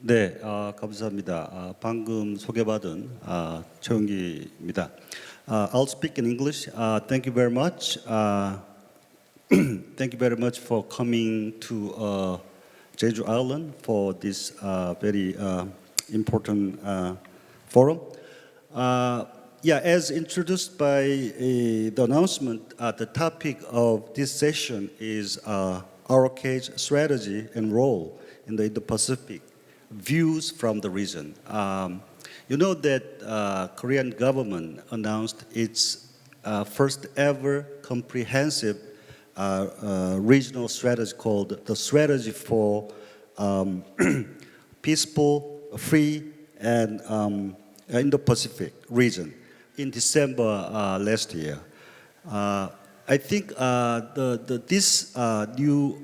네, 감사합니다. 방금 소개받은 최용기입니다. I'll speak in English. Thank you very much. Thank you very much for coming to Jeju Island for this very important forum. As introduced by the announcement, the topic of this session is our case strategy and role in the Indo-Pacific, views from the region. You know that Korean government announced its first ever comprehensive regional strategy called the Strategy for Peaceful, Free, and Indo-Pacific region in December last year. I think this new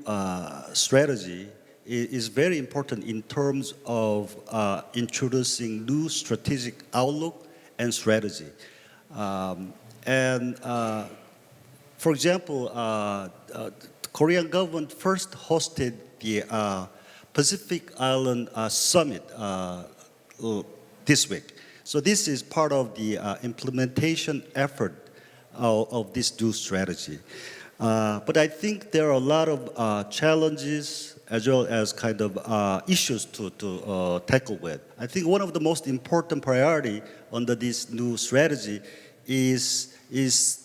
strategy is very important in terms of introducing new strategic outlook and strategy. For example, the Korean government first hosted the Pacific Island Summit this week. So this is part of the implementation effort of this new strategy. But I think there are a lot of challenges as well as kind of issues to tackle with. I think one of the most important priority under this new strategy is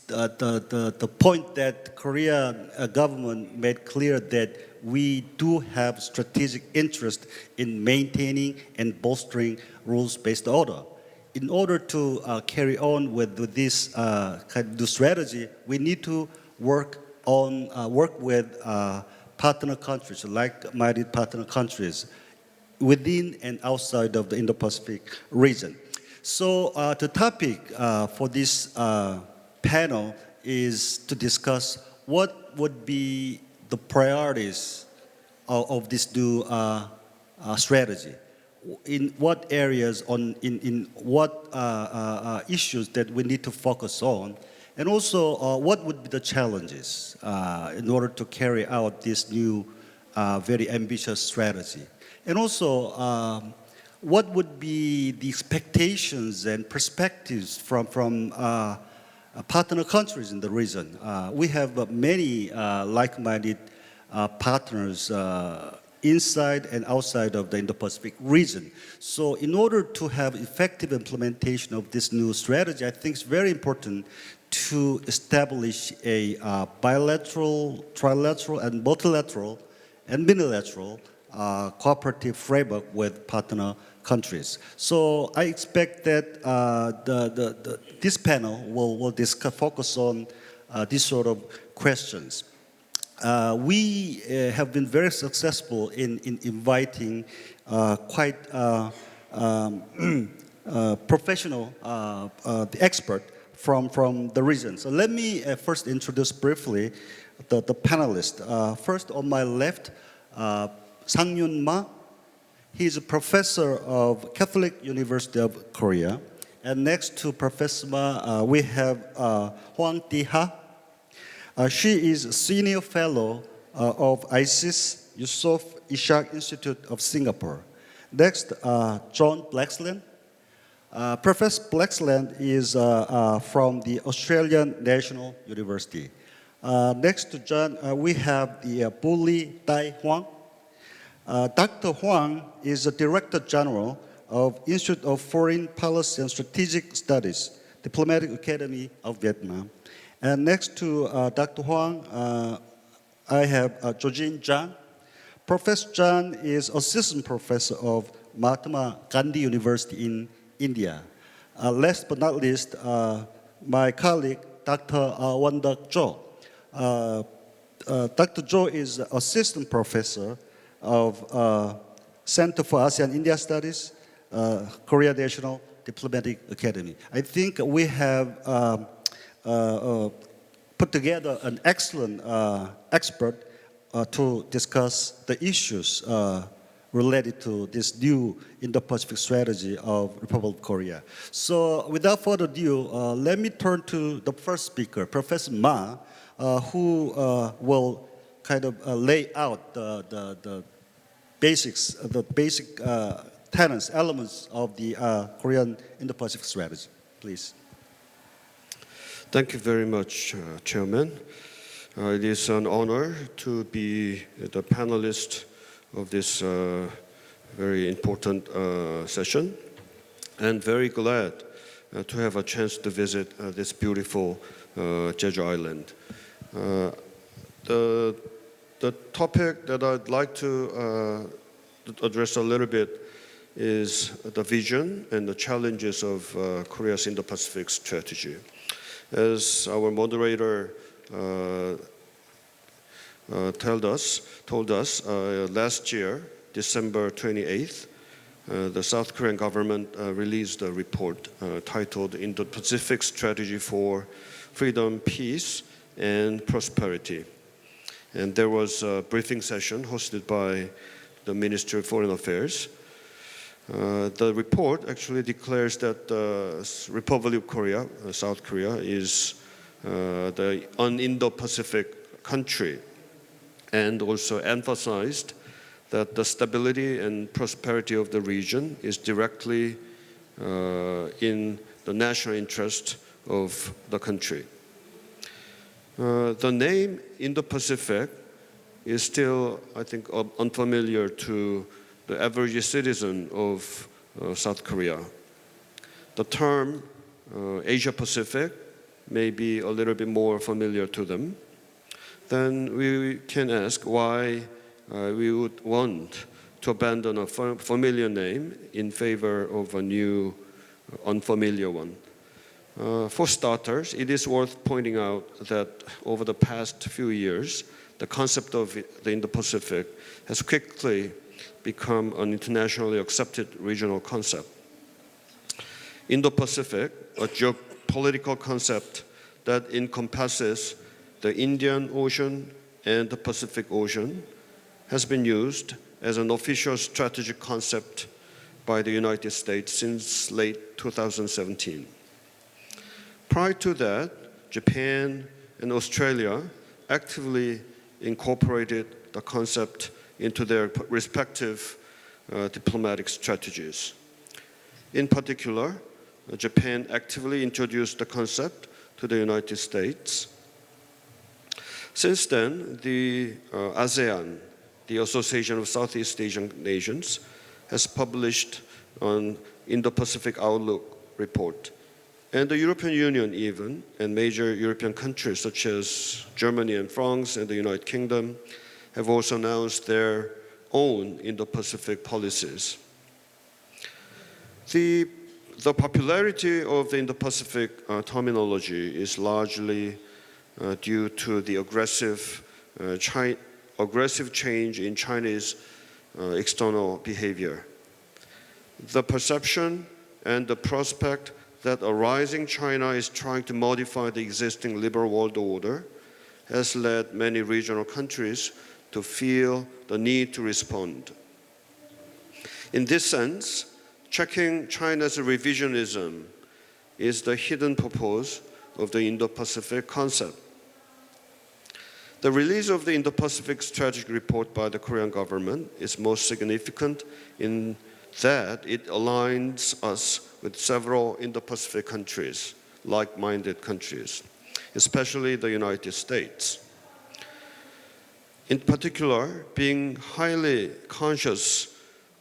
the point that Korean government made clear that we do have strategic interest in maintaining and bolstering rules-based order. In order to carry on with this kind of new strategy, we need to work with partner countries, like-minded partner countries, within and outside of the Indo-Pacific region. So the topic for this panel is to discuss what would be the priorities of this new strategy. In what areas, in what issues that we need to focus on, and also what would be the challenges in order to carry out this new, very ambitious strategy. And also, what would be the expectations and perspectives from partner countries in the region. We have many like-minded partners inside and outside of the Indo-Pacific region. So in order to have effective implementation of this new strategy, I think it's very important to establish a bilateral, trilateral, and multilateral, and unilateral cooperative framework with partner countries. So I expect that this panel will focus on these sort of questions. We have been very successful in inviting quite professional expert from the region. So let me first introduce briefly the panelists. First on my left, Sang-Yun Ma. He's a professor of Catholic University of Korea. And next to Professor Ma, we have Hwang Ti-ha. She is a senior fellow of ISIS Yusof Ishak Institute of Singapore. Next, John Blaxland. Professor Blaxland is from the Australian National University. Next to John, we have the Bully Tai Hwang. Dr. Hwang is the Director General of Institute of Foreign Policy and Strategic Studies, Diplomatic Academy of Vietnam. And next to Dr. Hwang, I have Jojin Zhang. Professor Zhang is Assistant Professor of Mahatma Gandhi University in India. Last but not least, my colleague, Dr. Won-Duk Cho. Dr. Cho is Assistant Professor of Center for ASEAN-India Studies, Korea National Diplomatic Academy. I think we have put together an excellent expert to discuss the issues related to this new Indo-Pacific strategy of Republic of Korea. So without further ado, let me turn to the first speaker, Professor Ma, who will kind of lay out the basics, the basic tenets, elements of the Korean Indo-Pacific strategy, please. Thank you very much, Chairman. It is an honor to be the panelist of this very important session, and very glad to have a chance to visit this beautiful Jeju Island. The topic that I'd like to address a little bit is the vision and the challenges of Korea's Indo-Pacific strategy. As our moderator told us last year, December 28th, the South Korean government released a report titled Indo-Pacific Strategy for Freedom, Peace, and Prosperity. And there was a briefing session hosted by the Ministry of Foreign Affairs. The report actually declares that the Republic of Korea, South Korea, is an Indo-Pacific country, and also emphasized that the stability and prosperity of the region is directly in the national interest of the country. The name Indo-Pacific is still, I think, unfamiliar to the average citizen of South Korea. The term Asia-Pacific may be a little bit more familiar to them. Then we can ask why we would want to abandon a familiar name in favor of a new, unfamiliar one. For starters, it is worth pointing out that over the past few years, the concept of the Indo-Pacific has quickly become an internationally accepted regional concept. Indo-Pacific, a geopolitical concept that encompasses the Indian Ocean and the Pacific Ocean, has been used as an official strategic concept by the United States since late 2017. Prior to that, Japan and Australia actively incorporated the concept into their respective diplomatic strategies. In particular, Japan actively introduced the concept to the United States. Since then, the ASEAN, the Association of Southeast Asian Nations, has published an Indo-Pacific Outlook report. And the European Union even, and major European countries such as Germany and France and the United Kingdom, have also announced their own Indo-Pacific policies. The popularity of the Indo-Pacific terminology is largely due to the aggressive change in Chinese external behavior. The perception and the prospect that a rising China is trying to modify the existing liberal world order has led many regional countries to feel the need to respond. In this sense, checking China's revisionism is the hidden purpose of the Indo-Pacific concept. The release of the Indo-Pacific Strategic Report by the Korean government is most significant in that it aligns us with several Indo-Pacific countries, like-minded countries, especially the United States. In particular, being highly conscious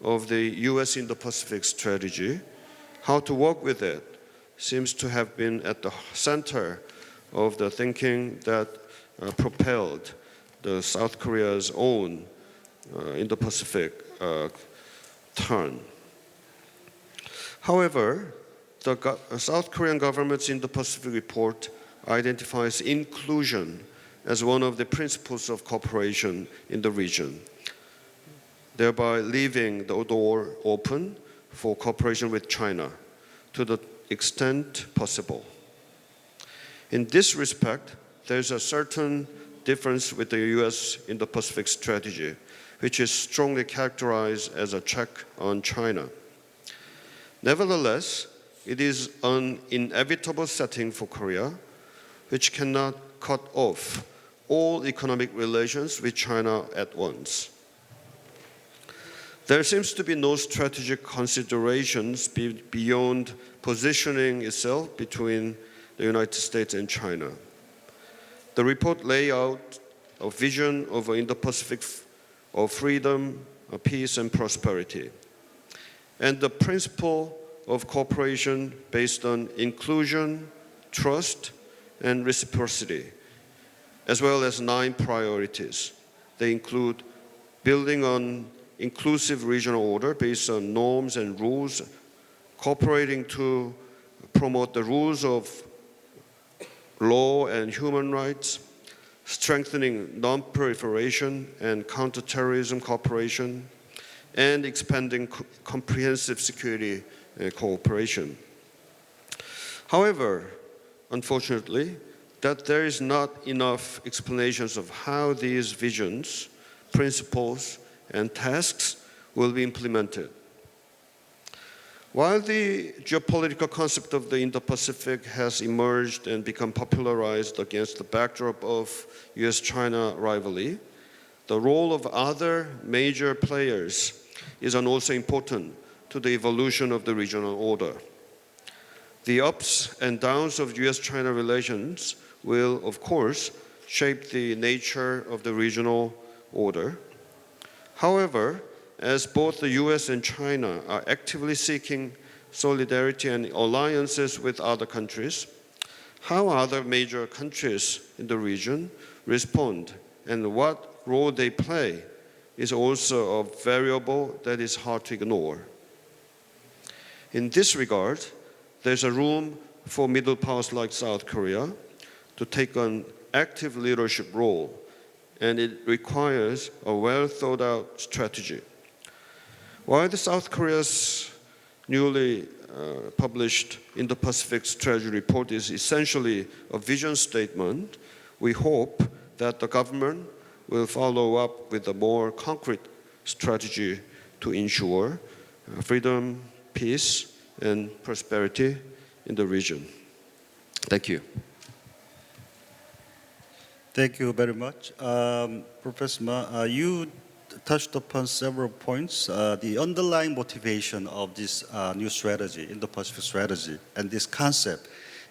of the US Indo-Pacific strategy, how to work with it seems to have been at the center of the thinking that propelled the South Korea's own Indo-Pacific turn. However, the South Korean government's Indo-Pacific report identifies inclusion as one of the principles of cooperation in the region, thereby leaving the door open for cooperation with China to the extent possible. In this respect, there's a certain difference with the US Indo-Pacific strategy, which is strongly characterized as a check on China. Nevertheless, it is an inevitable setting for Korea, which cannot cut off all economic relations with China at once. There seems to be no strategic considerations beyond positioning itself between the United States and China. The report lays out a vision of an Indo-Pacific of freedom, peace, and prosperity, and the principle of cooperation based on inclusion, trust, and reciprocity, as well as 9 priorities. They include building on inclusive regional order based on norms and rules, cooperating to promote the rules of law and human rights, strengthening non-proliferation and counterterrorism cooperation, and expanding comprehensive security cooperation. However, unfortunately, that there is not enough explanations of how these visions, principles, and tasks will be implemented. While the geopolitical concept of the Indo-Pacific has emerged and become popularized against the backdrop of US-China rivalry, the role of other major players is also important to the evolution of the regional order. The ups and downs of US-China relations will, of course, shape the nature of the regional order. However, as both the US and China are actively seeking solidarity and alliances with other countries, how other major countries in the region respond and what role they play is also a variable that is hard to ignore. In this regard, there's a room for middle powers like South Korea to take an active leadership role, and it requires a well-thought-out strategy. While the South Korea's newly published Indo-Pacific Strategy Report is essentially a vision statement, we hope that the government will follow up with a more concrete strategy to ensure freedom, peace, and prosperity in the region. Thank you. Thank you very much. Professor Ma, you touched upon several points. The underlying motivation of this new strategy, Indo-Pacific strategy, and this concept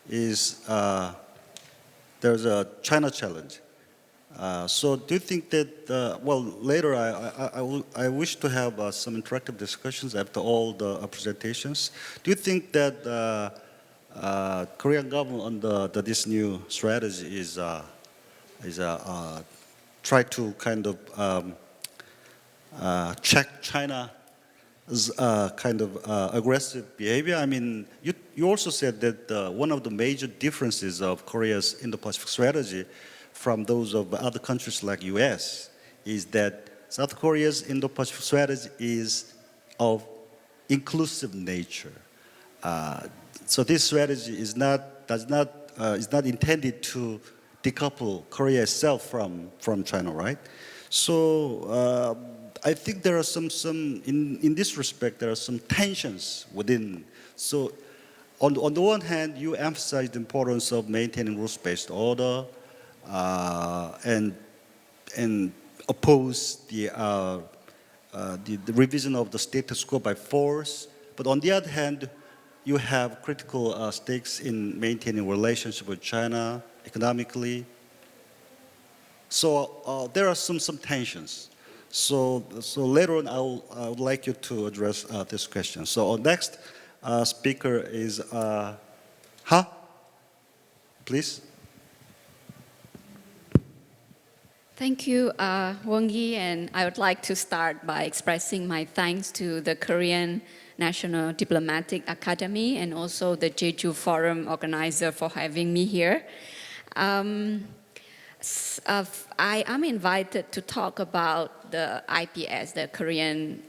is there's a China challenge. So do you think that, well, later I wish to have some interactive discussions after all the presentations. Do you think that Korean government under this new strategy is try to kind of check China's kind of aggressive behavior? I mean, you also said that one of the major differences of Korea's Indo-Pacific strategy from those of other countries like US is that South Korea's Indo-Pacific strategy is of inclusive nature. So this strategy is not intended to decouple Korea itself from China, right? So I think there are some in this respect there are some tensions within. So on the one hand, you emphasize the importance of maintaining rules-based order and oppose the revision of the status quo by force. But on the other hand, you have critical stakes in maintaining relationship with China economically. So there are some tensions. So later on, I would like you to address this question. So our next speaker is please. Thank you, Won-gi, and I would like to start by expressing my thanks to the Korean National Diplomatic Academy and also the Jeju Forum organizer for having me here. I am invited to talk about the IPS, the Korean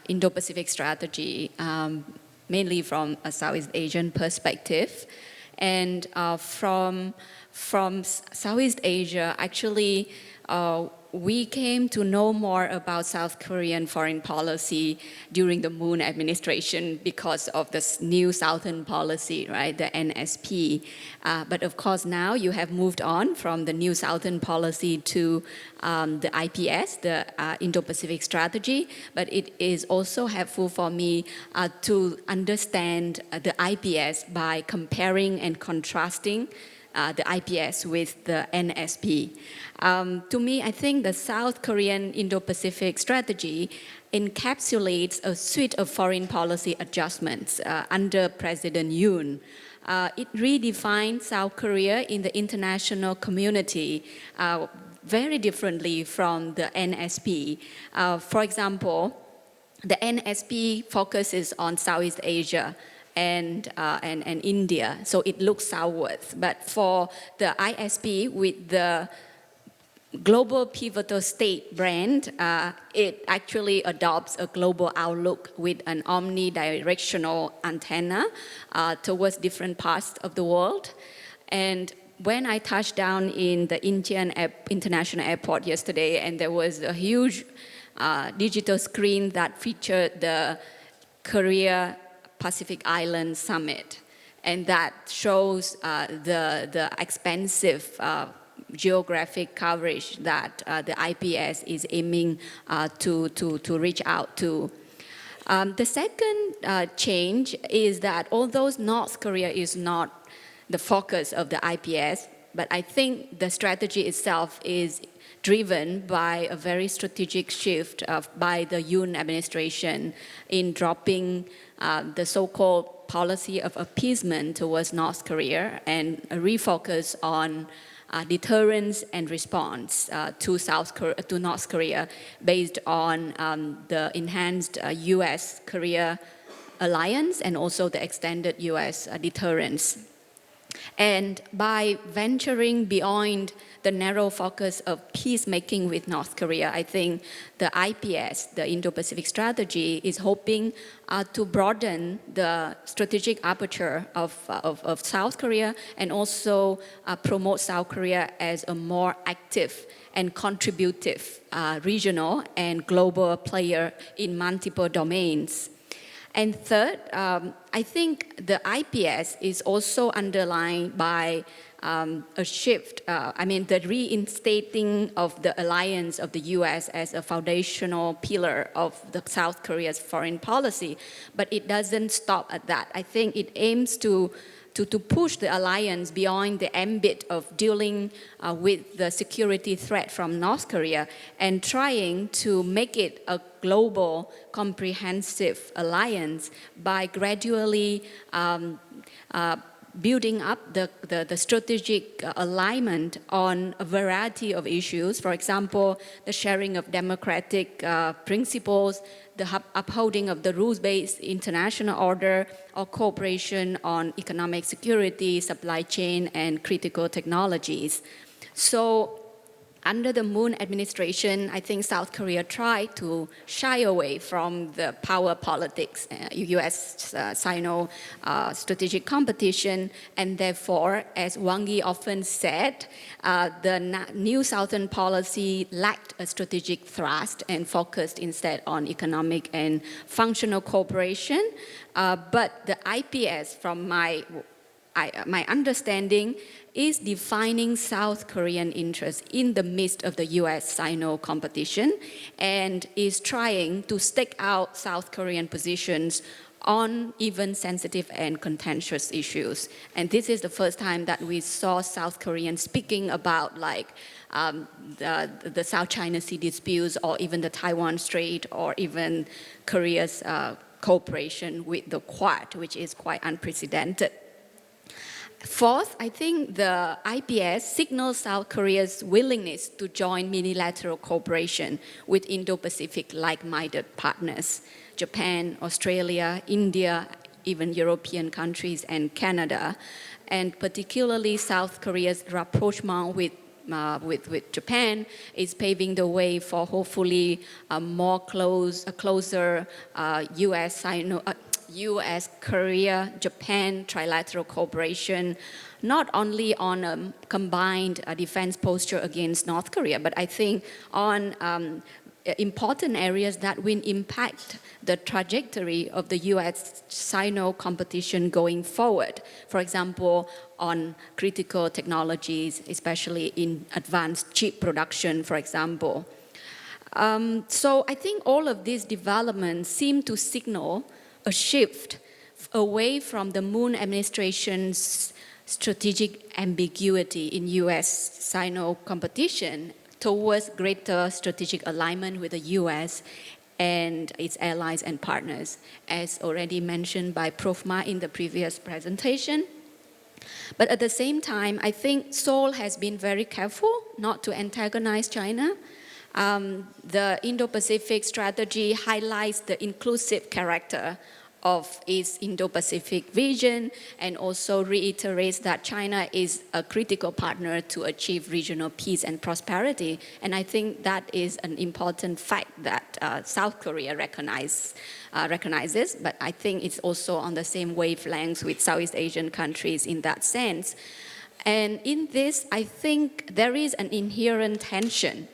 Indo-Pacific strategy, mainly from a Southeast Asian perspective. And from Southeast Asia, actually, we came to know more about South Korean foreign policy during the Moon administration because of this new Southern policy, right, the NSP. But of course now you have moved on from the new Southern policy to the IPS, the Indo-Pacific strategy. But it is also helpful for me to understand the IPS by comparing and contrasting the IPS with the NSP. To me, I think the South Korean Indo-Pacific strategy encapsulates a suite of foreign policy adjustments under President Yoon. It redefines South Korea in the international community very differently from the NSP. For example, the NSP focuses on Southeast Asia and India, so it looks southwards. But for the ISP, with the global pivotal state brand, it actually adopts a global outlook with an omnidirectional antenna towards different parts of the world. And when I touched down in the Indian International Airport yesterday, and there was a huge digital screen that featured the Korea Pacific Island Summit, and that shows the expansive geographic coverage that the IPS is aiming to reach out to. The second change is that although North Korea is not the focus of the IPS, but I think the strategy itself is driven by a very strategic shift by the Yoon administration in dropping the so-called policy of appeasement towards North Korea and a refocus on deterrence and response to North Korea based on the enhanced US-Korea alliance and also the extended US deterrence. And by venturing beyond the narrow focus of peacemaking with North Korea, I think the IPS, the Indo-Pacific strategy, is hoping to broaden the strategic aperture of South Korea and also promote South Korea as a more active and contributive regional and global player in multiple domains. And third, I think the IPS is also underlined by a shift, the reinstating of the alliance of the US as a foundational pillar of the South Korea's foreign policy. But it doesn't stop at that. I think it aims to push the alliance beyond the ambit of dealing with the security threat from North Korea and trying to make it a global, comprehensive alliance by gradually building up the strategic alignment on a variety of issues. For example, the sharing of democratic principles, the upholding of the rules-based international order, or cooperation on economic security, supply chain, and critical technologies. So under the Moon administration, I think South Korea tried to shy away from the power politics, US-Sino strategic competition, and therefore, as Wang Yi often said, the new Southern policy lacked a strategic thrust and focused instead on economic and functional cooperation. But the IPS, from my understanding, is defining South Korean interests in the midst of the US-Sino competition and is trying to stake out South Korean positions on even sensitive and contentious issues. And this is the first time that we saw South Koreans speaking about the South China Sea disputes or even the Taiwan Strait or even Korea's cooperation with the Quad, which is quite unprecedented. Fourth, I think the IPS signals South Korea's willingness to join multilateral cooperation with Indo-Pacific like-minded partners, Japan, Australia, India, even European countries and Canada, and particularly South Korea's rapprochement with Japan is paving the way for hopefully a closer US-Sino US, Korea, Japan trilateral cooperation, not only on a combined defense posture against North Korea, but I think on important areas that will impact the trajectory of the US-Sino competition going forward. For example, on critical technologies, especially in advanced chip production, for example. So I think all of these developments seem to signal a shift away from the Moon administration's strategic ambiguity in US-Sino competition towards greater strategic alignment with the US and its allies and partners, as already mentioned by Prof. Ma in the previous presentation. But at the same time, I think Seoul has been very careful not to antagonize China. The Indo-Pacific strategy highlights the inclusive character of its Indo-Pacific vision and also reiterates that China is a critical partner to achieve regional peace and prosperity. And I think that is an important fact that South Korea recognizes, but I think it's also on the same wavelengths with Southeast Asian countries in that sense. And in this, I think there is an inherent tension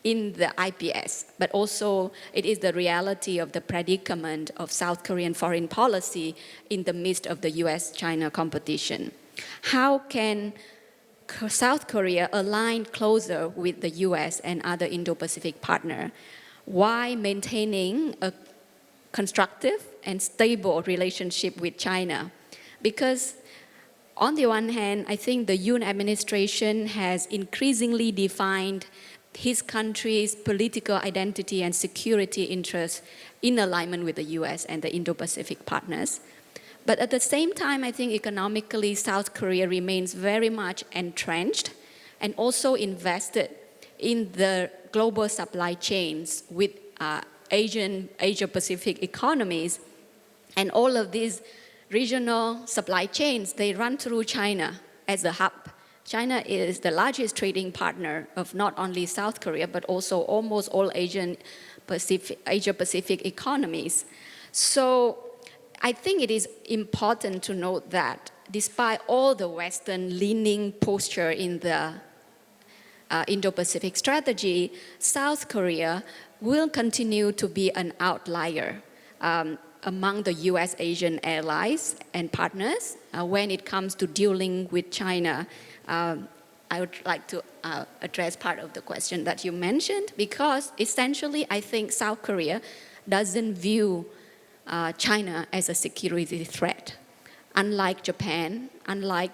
in the IPS, but also it is the reality of the predicament of South Korean foreign policy in the midst of the US-China competition. How can South Korea align closer with the US and other Indo-Pacific partners while maintaining a constructive and stable relationship with China? Because on the one hand, I think the Yoon administration has increasingly defined his country's political identity and security interests in alignment with the US and the Indo-Pacific partners. But at the same time, I think economically, South Korea remains very much entrenched and also invested in the global supply chains with Asia-Pacific economies. And all of these regional supply chains, they run through China as a hub. China is the largest trading partner of not only South Korea, but also almost all Asia-Pacific economies. So I think it is important to note that despite all the Western-leaning posture in the Indo-Pacific strategy, South Korea will continue to be an outlier among the US-Asian allies and partners when it comes to dealing with China. I would like to address part of the question that you mentioned, because essentially I think South Korea doesn't view China as a security threat. Unlike Japan, unlike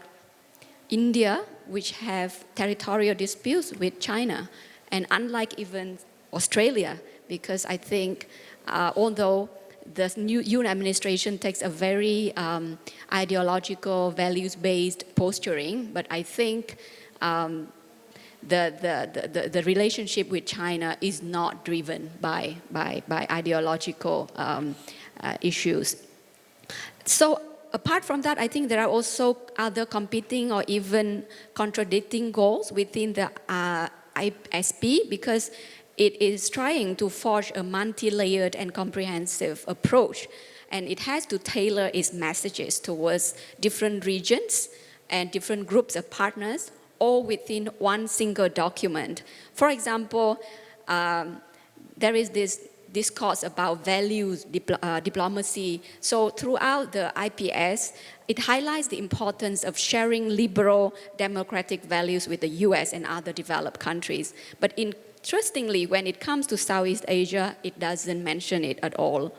India, which have territorial disputes with China, and unlike even Australia, because I think although the new Yoon administration takes a very ideological, values-based posturing, but I think the relationship with China is not driven by ideological issues. So apart from that, I think there are also other competing or even contradicting goals within the ISP, because it is trying to forge a multi-layered and comprehensive approach, and it has to tailor its messages towards different regions and different groups of partners, all within one single document. For example, there is this discourse about values diplomacy. So throughout the IPS, it highlights the importance of sharing liberal democratic values with the US and other developed countries. But interestingly, when it comes to Southeast Asia, it doesn't mention it at all.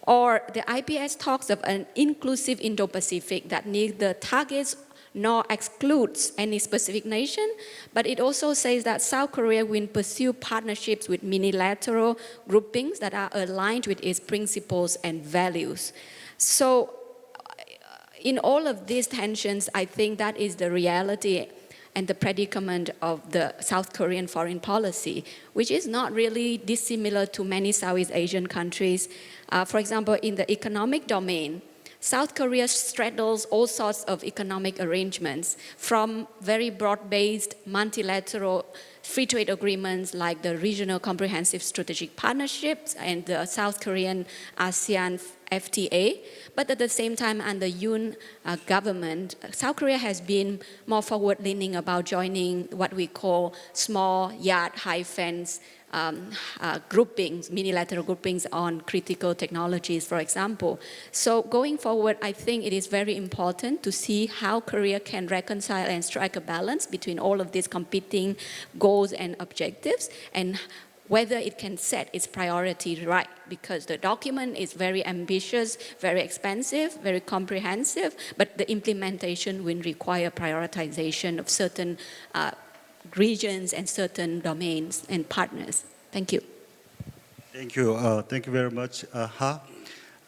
Or the IPS talks of an inclusive Indo-Pacific that neither targets nor excludes any specific nation, but it also says that South Korea will pursue partnerships with unilateral groupings that are aligned with its principles and values. So in all of these tensions, I think that is the reality and the predicament of the South Korean foreign policy, which is not really dissimilar to many Southeast Asian countries. For example, in the economic domain, South Korea straddles all sorts of economic arrangements, from very broad-based multilateral free trade agreements like the Regional Comprehensive Strategic Partnerships and the South Korean ASEAN FTA. But at the same time, under Yoon government, South Korea has been more forward-leaning about joining what we call small yard high fence groupings, unilateral groupings on critical technologies, for example. So going forward, I think it is very important to see how Korea can reconcile and strike a balance between all of these competing goals and objectives, and whether it can set its priority right, because the document is very ambitious, very expensive, very comprehensive, but the implementation will require prioritization of certain regions and certain domains and partners. Thank you. Thank you. Thank you very much, Ha.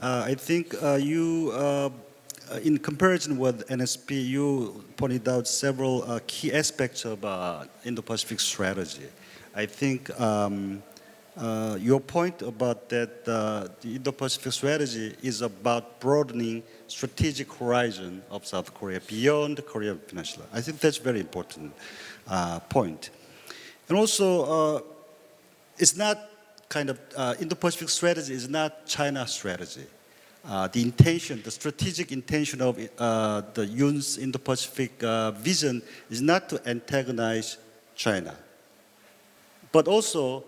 I think in comparison with NSP, you pointed out several key aspects of Indo-Pacific strategy. I think your point about that the Indo-Pacific strategy is about broadening strategic horizon of South Korea beyond the Korean Peninsula. I think that's a very important point. And also, it's not kind of, Indo-Pacific strategy is not China strategy. The intention, the strategic intention of the Yoon's Indo-Pacific vision is not to antagonize China. But also,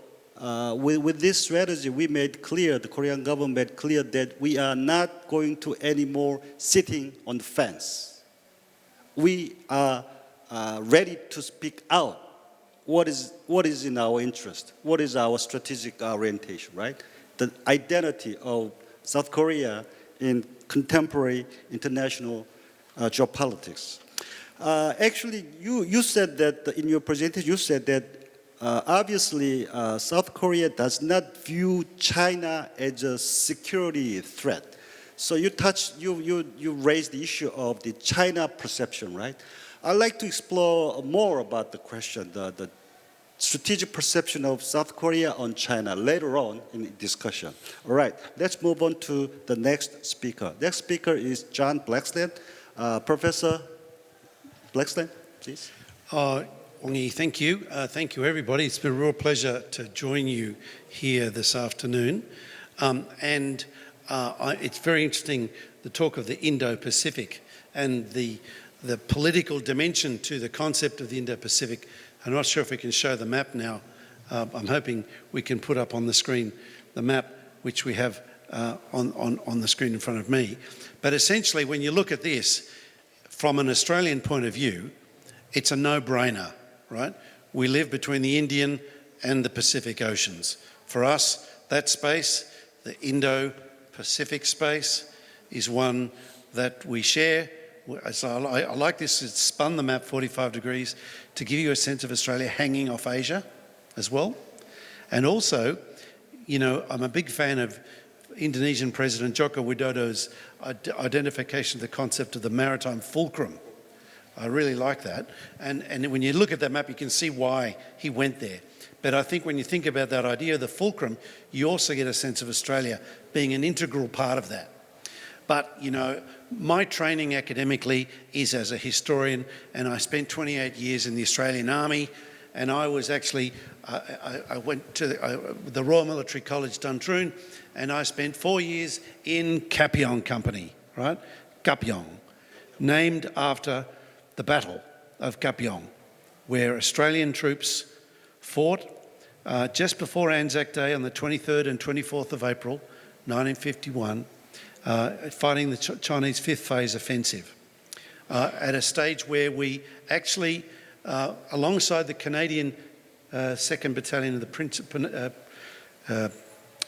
with this strategy, we made clear, the Korean government made clear that we are not going to anymore sitting on the fence. We are ready to speak out what is in our interest, what is our strategic orientation, right? The identity of South Korea in contemporary international geopolitics. Actually, you said that in your presentation, you said that obviously, South Korea does not view China as a security threat. So you raised the issue of the China perception, right? I'd like to explore more about the question, the strategic perception of South Korea on China later on in the discussion. All right, let's move on to the next speaker. Next speaker is John Blaxland. Professor Blaxland, please. Wongi, thank you. Thank you, everybody. It's been a real pleasure to join you here this afternoon. It's very interesting, the talk of the Indo-Pacific and the political dimension to the concept of the Indo-Pacific. I'm not sure if we can show the map now. I'm hoping we can put up on the screen the map which we have on the screen in front of me. But essentially, when you look at this, from an Australian point of view, it's a no-brainer, right? We live between the Indian and the Pacific Oceans. For us, that space, the Indo-Pacific space, is one that we share. So I like this, it's spun the map 45 degrees to give you a sense of Australia hanging off Asia as well. And also, you know, I'm a big fan of Indonesian President Joko Widodo's identification of the concept of the maritime fulcrum. I really like that. And when you look at that map, you can see why he went there. But I think when you think about that idea of the fulcrum, you also get a sense of Australia being an integral part of that. But, you know, my training academically is as a historian, and I spent 28 years in the Australian Army, and I was actually, I went to the Royal Military College Dundroon, and I spent 4 years in Kapyong Company, right? Kapyong, named after the Battle of Kapyong, where Australian troops fought just before Anzac Day on the 23rd and 24th of April, 1951, fighting the Chinese Fifth Phase Offensive at a stage where we actually, alongside the Canadian 2nd Battalion of the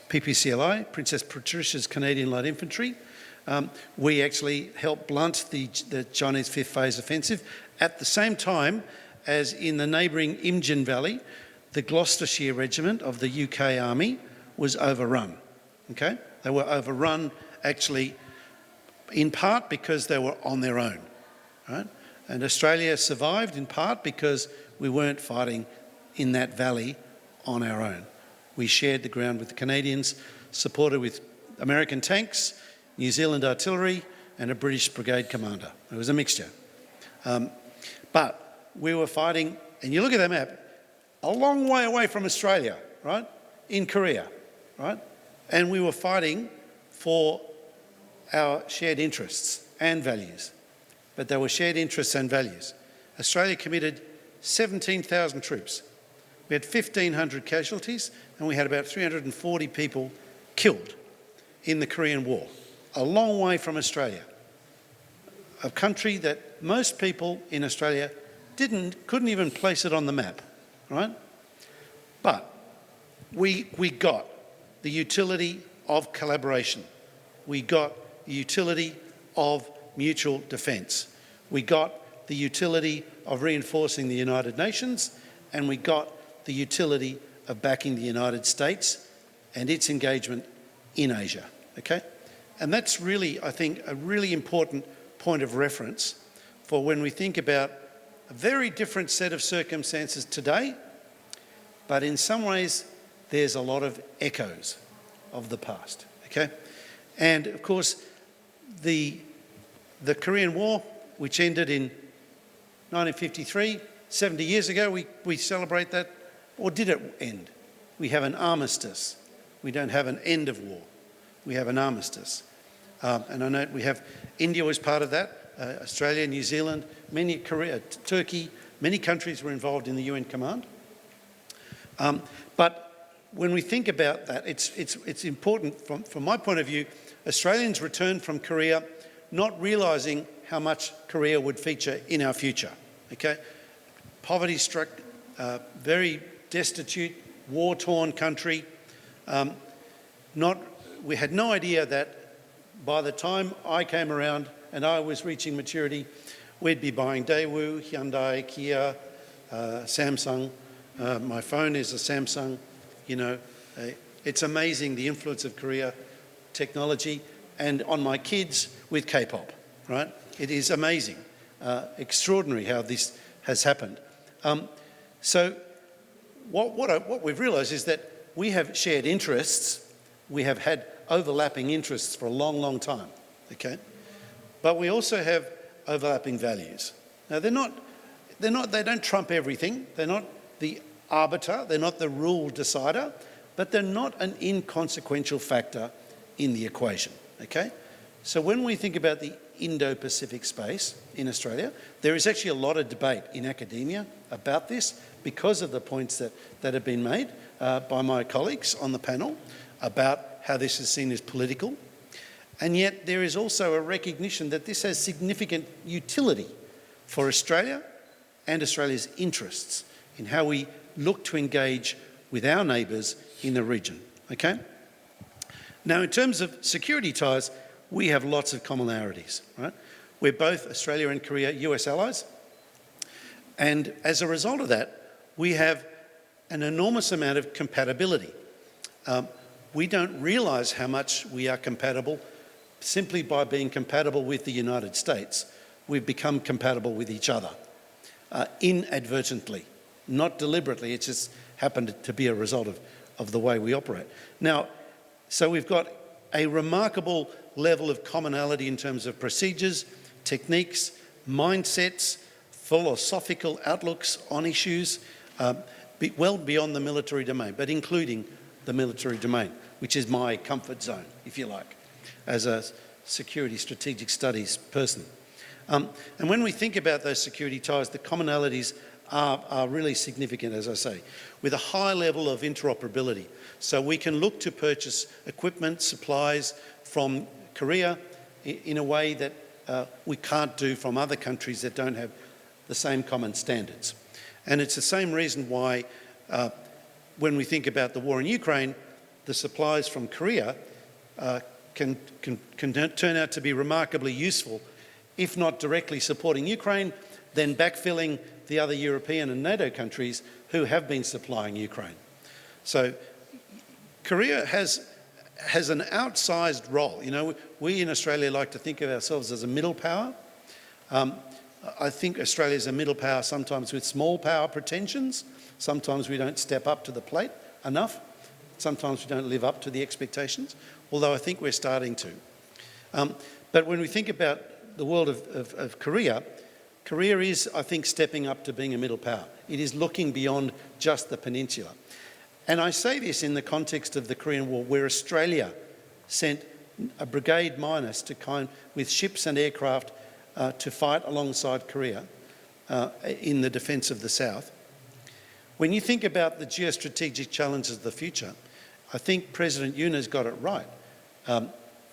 PPCLI, Princess Patricia's Canadian Light Infantry, we actually helped blunt the Chinese Fifth Phase Offensive at the same time as in the neighbouring Imjin Valley, the Gloucestershire Regiment of the UK Army was overrun, okay? They were overrun actually in part because they were on their own, right? And Australia survived in part because we weren't fighting in that valley on our own. We shared the ground with the Canadians, supported with American tanks, New Zealand artillery, and a British brigade commander. It was a mixture. But we were fighting, and you look at that map, a long way away from Australia, right? In Korea, right? And we were fighting for our shared interests and values. But they were shared interests and values. Australia committed 17,000 troops. We had 1,500 casualties, and we had about 340 people killed in the Korean War. A long way from Australia. A country that most people in Australia couldn't even place it on the map, right? But we got the utility of collaboration. We got the utility of mutual defence. We got the utility of reinforcing the United Nations, and we got the utility of backing the United States and its engagement in Asia, okay? And that's really, I think, a really important point of reference for when we think about a very different set of circumstances today, but in some ways there's a lot of echoes of the past, okay? And of course, the Korean War, which ended in 1953, 70 years ago, we celebrate that, or did it end? We have an armistice. We don't have an end of war. We have an armistice. And I know we have, India was part of that, Australia, New Zealand, Korea, Turkey, many countries were involved in the UN command. But when we think about that, it's important from my point of view. Australians returned from Korea not realising how much Korea would feature in our future, okay? Poverty-struck, very destitute, war-torn country. We had no idea that by the time I came around and I was reaching maturity, we'd be buying Daewoo, Hyundai, Kia, Samsung. My phone is a Samsung, you know. It's amazing the influence of Korea technology, and on my kids with K-pop, right? It is amazing, extraordinary how this has happened. So what we've realised is that we have shared interests. We have had overlapping interests for a long, long time, okay? But we also have overlapping values. Now they don't trump everything. They're not the arbiter. They're not the rule decider, but they're not an inconsequential factor in the equation, okay? So when we think about the Indo-Pacific space in Australia, there is actually a lot of debate in academia about this because of the points that have been made by my colleagues on the panel about how this is seen as political. And yet there is also a recognition that this has significant utility for Australia and Australia's interests in how we look to engage with our neighbours in the region, okay? Now, in terms of security ties, we have lots of commonalities, right? We're both, Australia and Korea, US allies. And as a result of that, we have an enormous amount of compatibility. We don't realise how much we are compatible simply by being compatible with the United States. We've become compatible with each other inadvertently, not deliberately. It's just happened to be a result of the way we operate. Now, so we've got a remarkable level of commonality in terms of procedures, techniques, mindsets, philosophical outlooks on issues, well beyond the military domain, but including the military domain, which is my comfort zone, if you like, as a security strategic studies person. And when we think about those security ties, the commonalities are really significant, as I say, with a high level of interoperability. So we can look to purchase equipment, supplies from Korea in a way that we can't do from other countries that don't have the same common standards. And it's the same reason why when we think about the war in Ukraine, the supplies from Korea can turn out to be remarkably useful, if not directly supporting Ukraine, then backfilling the other European and NATO countries who have been supplying Ukraine. So Korea has an outsized role. You know, we in Australia like to think of ourselves as a middle power. I think Australia is a middle power sometimes with small power pretensions. Sometimes we don't step up to the plate enough. Sometimes we don't live up to the expectations, although I think we're starting to. But when we think about the world of Korea Korea is, I think, stepping up to being a middle power. It is looking beyond just the peninsula. And I say this in the context of the Korean War, where Australia sent a brigade minus with ships and aircraft to fight alongside Korea in the defence of the South. When you think about the geostrategic challenges of the future, I think President Yoon has got it right.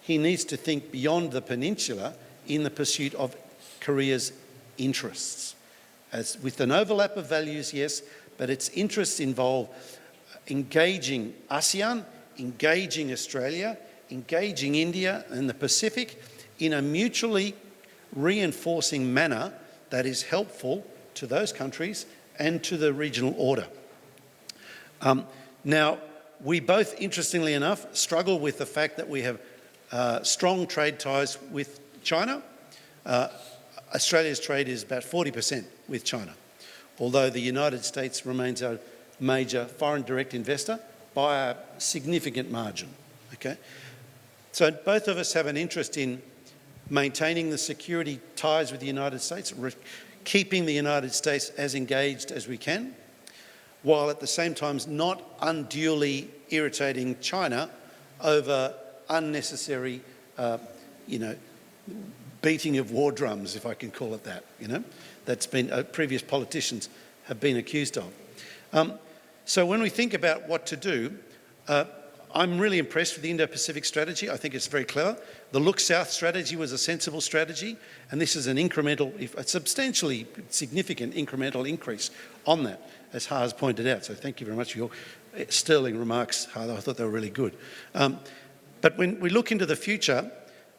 He needs to think beyond the peninsula in the pursuit of Korea's interests. As with an overlap of values, yes, but its interests involve engaging ASEAN, engaging Australia, engaging India and the Pacific in a mutually reinforcing manner that is helpful to those countries and to the regional order. Now, we both, interestingly enough, struggle with the fact that we have strong trade ties with China. Australia's trade is about 40% with China, although the United States remains our major foreign direct investor by a significant margin. Okay? So both of us have an interest in maintaining the security ties with the United States, keeping the United States as engaged as we can, while at the same time not unduly irritating China over unnecessary, beating of war drums, if I can call it that, that's been previous politicians have been accused of. So when we think about what to do, I'm really impressed with the Indo-Pacific strategy. I think it's very clever. The Look South strategy was a sensible strategy, and this is a substantially significant incremental increase on that, as Ha has pointed out. So thank you very much for your sterling remarks, Ha. I thought they were really good. But when we look into the future,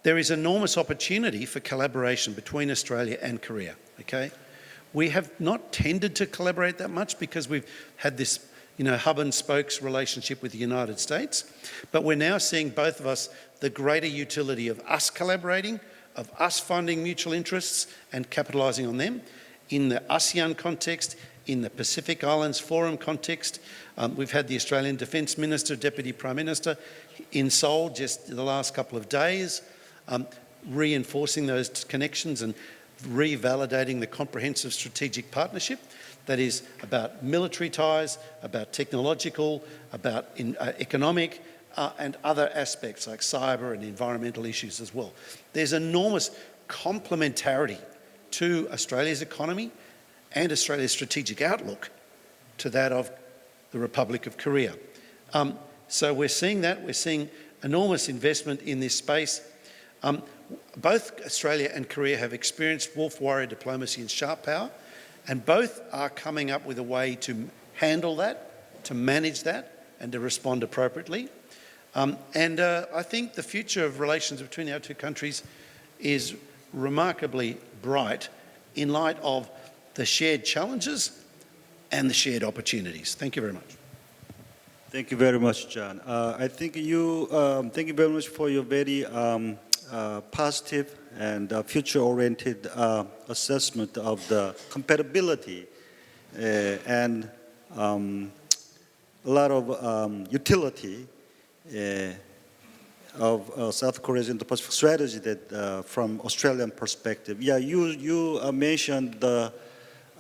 there is enormous opportunity for collaboration between Australia and Korea, okay? We have not tended to collaborate that much because we've had this hub and spokes relationship with the United States. But we're now seeing, both of us, the greater utility of us collaborating, of us finding mutual interests and capitalising on them in the ASEAN context, in the Pacific Islands Forum context. We've had the Australian Defence Minister, Deputy Prime Minister in Seoul just the last couple of days, reinforcing those connections and revalidating the comprehensive strategic partnership that is about military ties, about technological, about economic, and other aspects like cyber and environmental issues as well. There's enormous complementarity to Australia's economy and Australia's strategic outlook to that of the Republic of Korea. So we're seeing that. We're seeing enormous investment in this space. Both Australia and Korea have experienced wolf warrior diplomacy and sharp power, and both are coming up with a way to handle that, to manage that, and to respond appropriately. I think the future of relations between our two countries is remarkably bright in light of the shared challenges and the shared opportunities. Thank you very much. Thank you very much, John. I think thank you very much for your very positive and future-oriented assessment of the compatibility and a lot of utility of South Korea's Indo-Pacific strategy that from Australian perspective. Yeah, you mentioned the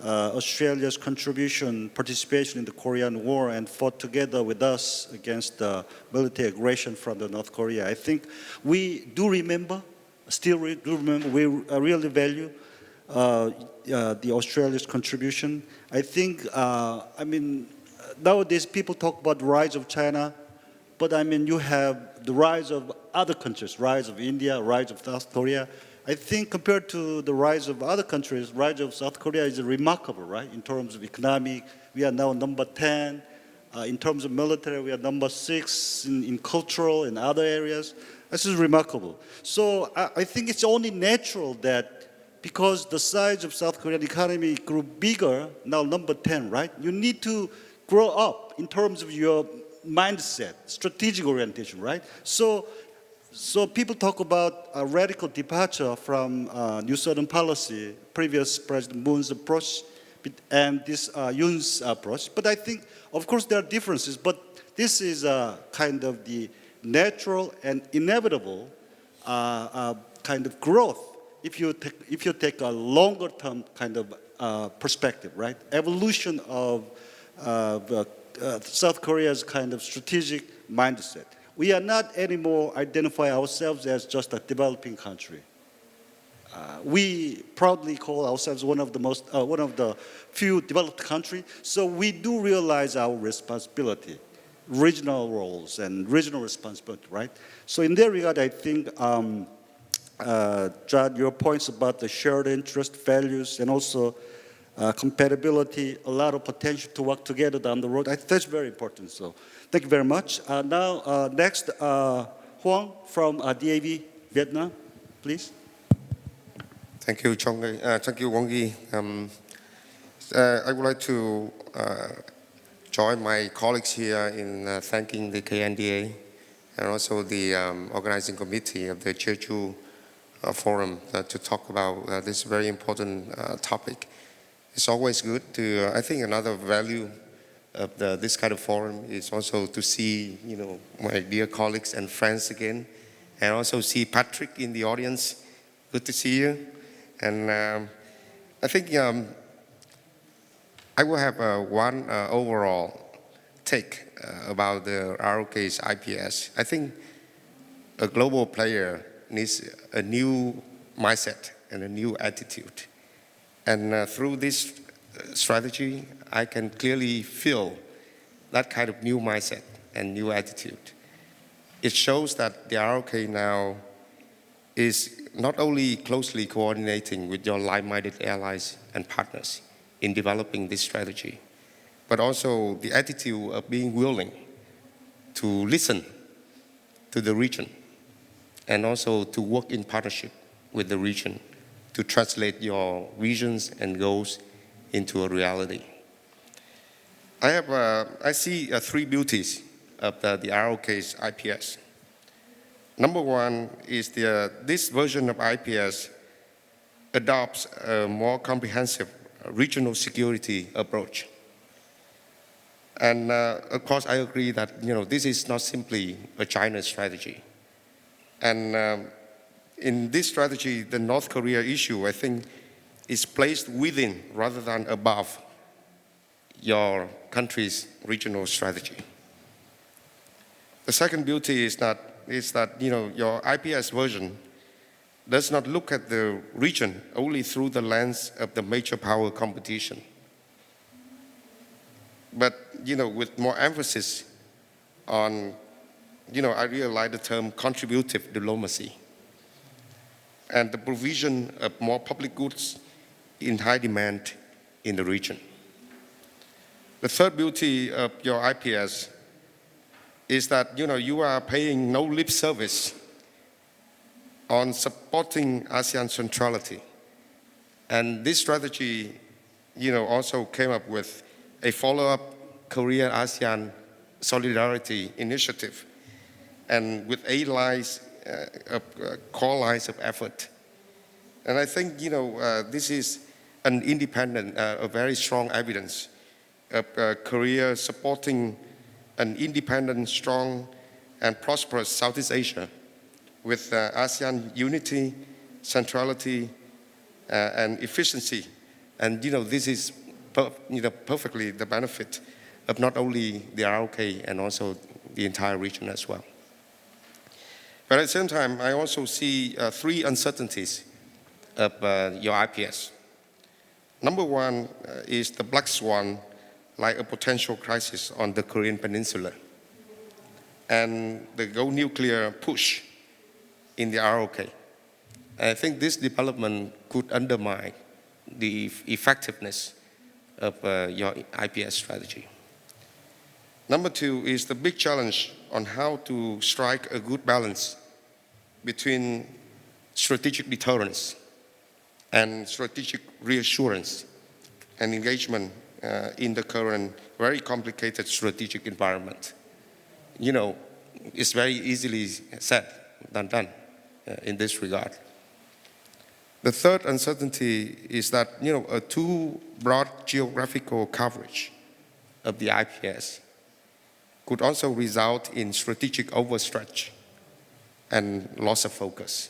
Australia's participation in the Korean War and fought together with us against the military aggression from the North Korea. I think we do remember, we really value the Australia's contribution. I think, nowadays people talk about the rise of China, but you have the rise of other countries, rise of India, rise of South Korea. I think compared to the rise of other countries, rise of South Korea is remarkable, right? In terms of economic, we are now number 10. In terms of military, we are number 6 in cultural and other areas. This is remarkable. So I think it's only natural that because the size of South Korean economy grew bigger, now number 10, right? You need to grow up in terms of your mindset, strategic orientation, right? So people talk about a radical departure from New Southern policy, previous President Moon's approach, and this Yoon's approach. But I think, of course, there are differences, but this is kind of the natural and inevitable kind of growth if you take a longer term kind of perspective, right? Evolution of South Korea's kind of strategic mindset. We are not anymore identify ourselves as just a developing country. We proudly call ourselves one of the few developed countries. So we do realize our responsibility, regional roles and regional responsibility, right? So in that regard, I think, John, your points about the shared interest, values, and also compatibility, a lot of potential to work together down the road. I think that's very important. So thank you very much. Now, next, Huang from DAV Vietnam, please. Thank you, thank you, Wong Yi. I would like to join my colleagues here in thanking the KNDA and also the organizing committee of the Jeju Forum to talk about this very important topic. It's always good to, I think another value of this kind of forum is also to see, my dear colleagues and friends again, and also see Patrick in the audience. Good to see you. And I think I will have one overall take about the ROK's IPS. I think a global player needs a new mindset and a new attitude. And through this strategy, I can clearly feel that kind of new mindset and new attitude. It shows that the ROK now is not only closely coordinating with your like-minded allies and partners in developing this strategy, but also the attitude of being willing to listen to the region and also to work in partnership with the region to translate your visions and goals into a reality. I see three beauties of the ROK's IPS. Number one is this version of IPS adopts a more comprehensive regional security approach. And of course, I agree that this is not simply a China strategy. And in this strategy, the North Korea issue, I think, is placed within rather than above your country's regional strategy. The second beauty is that your IPS version does not look at the region only through the lens of the major power competition, but with more emphasis on, I really like the term contributive diplomacy and the provision of more public goods in high demand in the region. The third beauty of your IPS is that you are paying no lip service on supporting ASEAN centrality. And this strategy also came up with a follow-up Korea-ASEAN solidarity initiative and with 8 lines core lines of effort. And I think this is an independent, a very strong evidence of Korea supporting an independent, strong, and prosperous Southeast Asia with ASEAN unity, centrality, and efficiency. And this is perfectly the benefit of not only the ROK and also the entire region as well. But at the same time, I also see 3 uncertainties of your IPS. Number one is the black swan, like a potential crisis on the Korean Peninsula, and the go nuclear push in the ROK. And I think this development could undermine the effectiveness of your IPS strategy. Number 2 is the big challenge on how to strike a good balance between strategic deterrence and strategic reassurance and engagement in the current very complicated strategic environment. It's very easily said than done in this regard. The third uncertainty is that a too broad geographical coverage of the IPS could also result in strategic overstretch and loss of focus.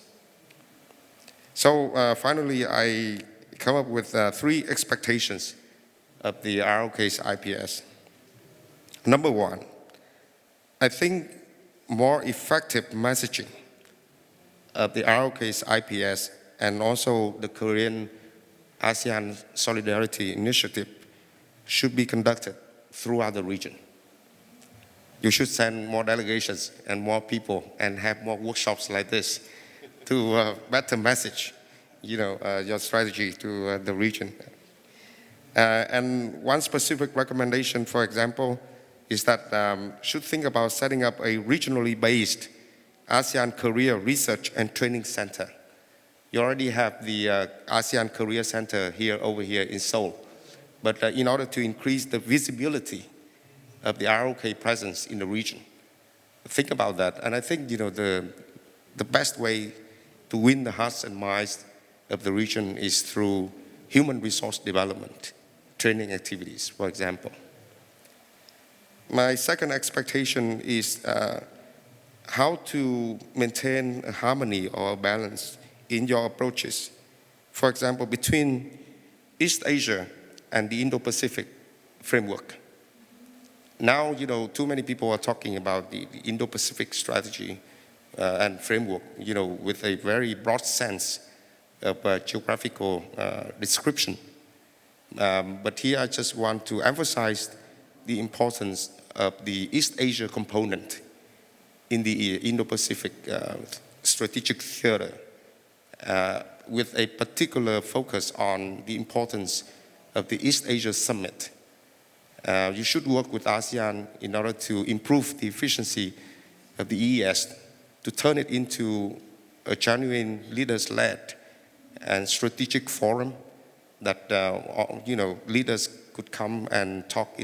So finally, I come up with 3 expectations of the ROK's IPS. Number 1, I think more effective messaging of the ROK's IPS and also the Korean ASEAN Solidarity Initiative should be conducted throughout the region. You should send more delegations and more people and have more workshops like this to better message, your strategy to the region. And one specific recommendation, for example, is that should think about setting up a regionally based ASEAN Korea Research and Training Center. You already have the ASEAN Korea Center over here in Seoul. But in order to increase the visibility of the ROK presence in the region, think about that. And I think the best way to win the hearts and minds of the region is through human resource development, training activities, for example. My second expectation is how to maintain a harmony or a balance in your approaches. For example, between East Asia and the Indo-Pacific framework. Now, too many people are talking about the Indo-Pacific strategy and framework, with a very broad sense of geographical description. But here I just want to emphasize the importance of the East Asia component in the Indo-Pacific strategic theater, with a particular focus on the importance of the East Asia Summit. You should work with ASEAN in order to improve the efficiency of the EES, to turn it into a genuine leaders-led and strategic forum that leaders could come and talk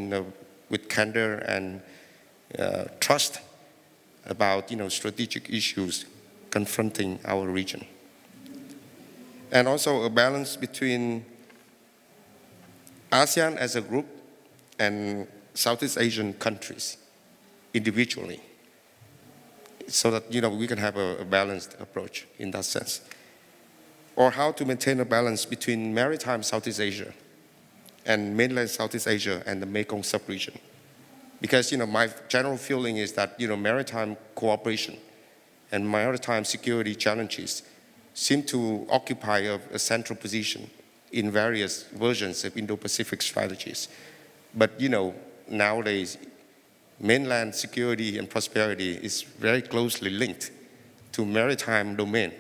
with candor and trust about strategic issues confronting our region. And also a balance between ASEAN as a group and Southeast Asian countries individually, so that we can have a balanced approach in that sense. Or how to maintain a balance between maritime Southeast Asia and mainland Southeast Asia and the Mekong sub-region. Because my general feeling is that maritime cooperation and maritime security challenges seem to occupy a central position in various versions of Indo-Pacific strategies. But nowadays, mainland security and prosperity is very closely linked to maritime domain.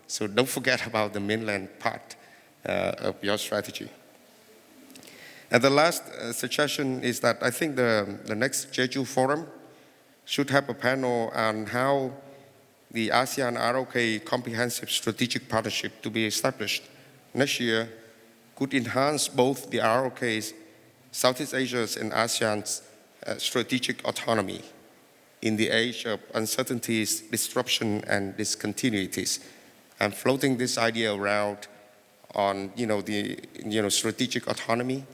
So don't forget about the mainland part of your strategy. And the last suggestion is that I think the next Jeju Forum should have a panel on how the ASEAN-ROK Comprehensive Strategic Partnership to be established next year could enhance both the ROK's, Southeast Asia's and ASEAN's strategic autonomy in the age of uncertainties, disruption, and discontinuities. I'm floating this idea around on the strategic autonomy,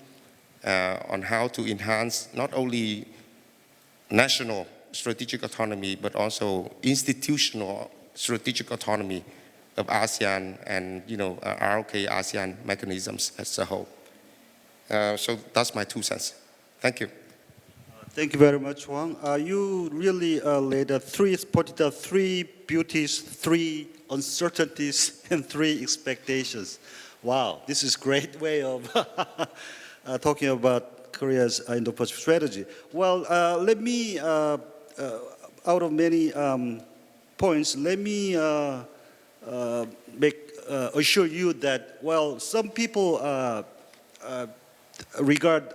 on how to enhance not only national strategic autonomy but also institutional strategic autonomy of ASEAN and ROK ASEAN mechanisms as a whole. So that's my 2 cents. Thank you. Thank you very much, Wang. You really pointed out 3 beauties, 3 uncertainties, and 3 expectations. Wow, this is a great way of talking about Korea's Indo-Pacific strategy. Well, let me, out of many points, let me assure you that, well, some people regard,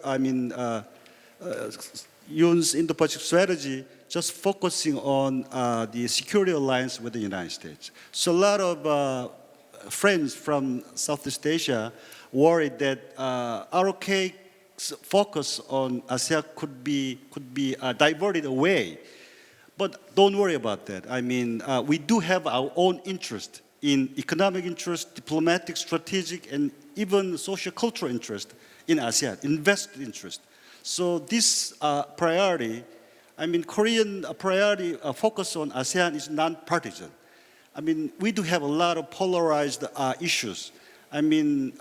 Yoon's Indo-Pacific strategy just focusing on the security alliance with the United States. So a lot of friends from Southeast Asia worried that ROK's focus on ASEAN could be diverted away. But don't worry about that. We do have our own interest in economic interest, diplomatic, strategic, and even social-cultural interest in ASEAN, invested interest. So this priority, Korean priority focus on ASEAN is non-partisan. I mean, we do have a lot of polarized issues. I mean,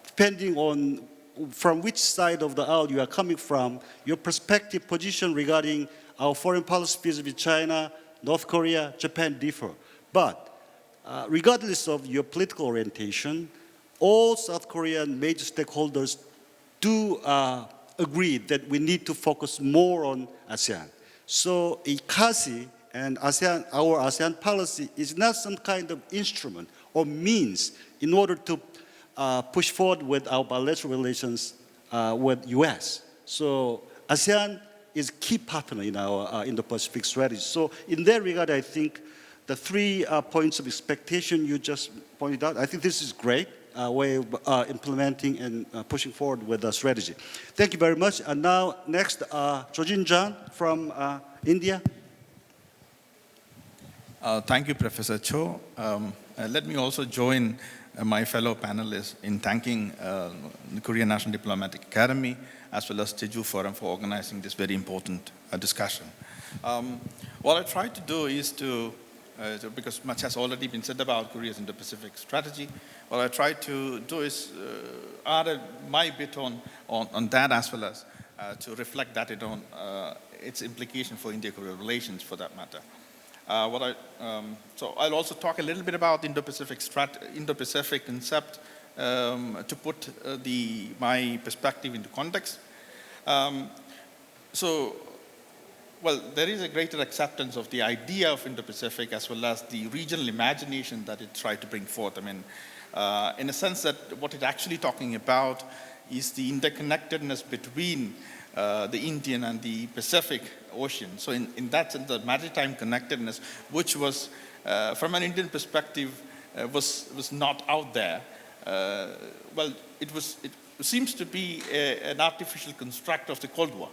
depending on from which side of the aisle you are coming from, your perspective, position regarding our foreign policy vis-a-vis China, North Korea, Japan differ. But regardless of your political orientation, all South Korean major stakeholders do agree that we need to focus more on ASEAN. So ICASI and ASEAN, our ASEAN policy is not some kind of instrument or means in order to push forward with our bilateral relations with US. So ASEAN is a key partner in our Indo-Pacific strategy. So in that regard, I think the 3 points of expectation you just pointed out, I think this is great way of implementing and pushing forward with the strategy. Thank you very much. And now next, Jojin Jan from India. Thank you, Professor Cho. Let me also join my fellow panelists in thanking the Korean National Diplomatic Academy as well as Jeju Forum for organizing this very important discussion. What I try to do is to, because much has already been said about Korea's Indo-Pacific strategy, what I try to do is add my bit on that as well as to reflect that on its implication for India-Korea relations for that matter. So I'll also talk a little bit about the Indo-Pacific concept to put my perspective into context. Well, there is a greater acceptance of the idea of Indo-Pacific as well as the regional imagination that it tried to bring forth. I mean, in a sense that what it's actually talking about is the interconnectedness between the Indian and the Pacific Ocean. So in that sense, the maritime connectedness, which was, from an Indian perspective, was not out there. Well, it seems to be an artificial construct of the Cold War.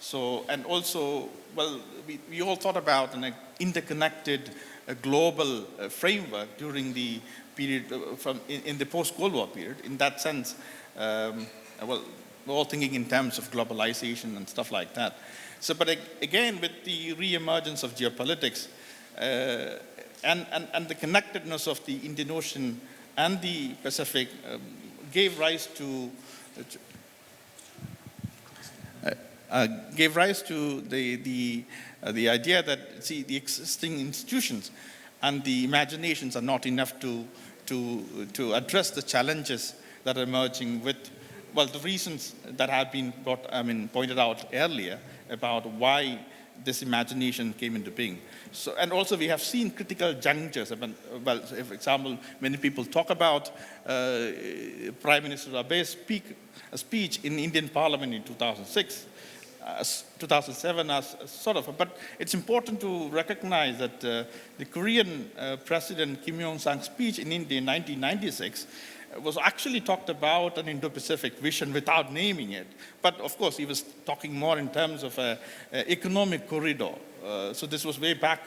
So, and also, well, we all thought about an interconnected global framework during the period in the post-Cold War period. In that sense, well, we're all thinking in terms of globalization and stuff like that. So, but again, with the re-emergence of geopolitics and the connectedness of the Indian Ocean and the Pacific gave rise to the idea that, see, the existing institutions and the imaginations are not enough to address the challenges that are emerging with, well, the reasons that have been pointed out earlier about why this imagination came into being. So, and also we have seen critical junctures. Well, for example, many people talk about Prime Minister Abe's speech in Indian Parliament in 2006. 2007 as sort of, but it's important to recognize that the Korean President Kim Il-sung's speech in India in 1996 was actually talked about an Indo-Pacific vision without naming it. But of course, he was talking more in terms of an economic corridor. So this was way back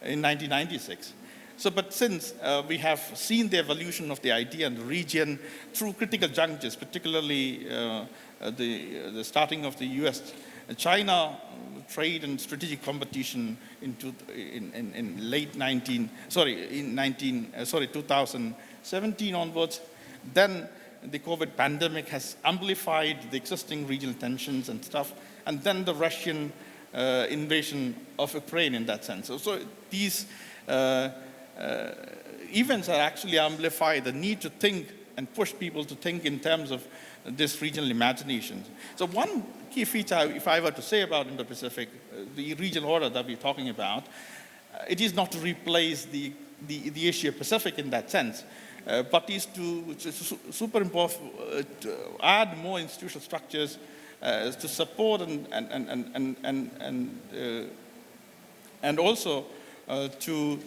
in 1996. So, but since we have seen the evolution of the idea in the region through critical junctures, particularly the starting of the US-China trade and strategic competition in 2017 onwards, then the COVID pandemic has amplified the existing regional tensions and stuff, and then the Russian invasion of Ukraine in that sense. So these events are actually amplify the need to think and push people to think in terms of this regional imagination. So one key feature, if I were to say about Indo-Pacific, the regional order that we're talking about, it is not to replace the Asia-Pacific in that sense, but is to superimpose, to add more institutional structures to support and also to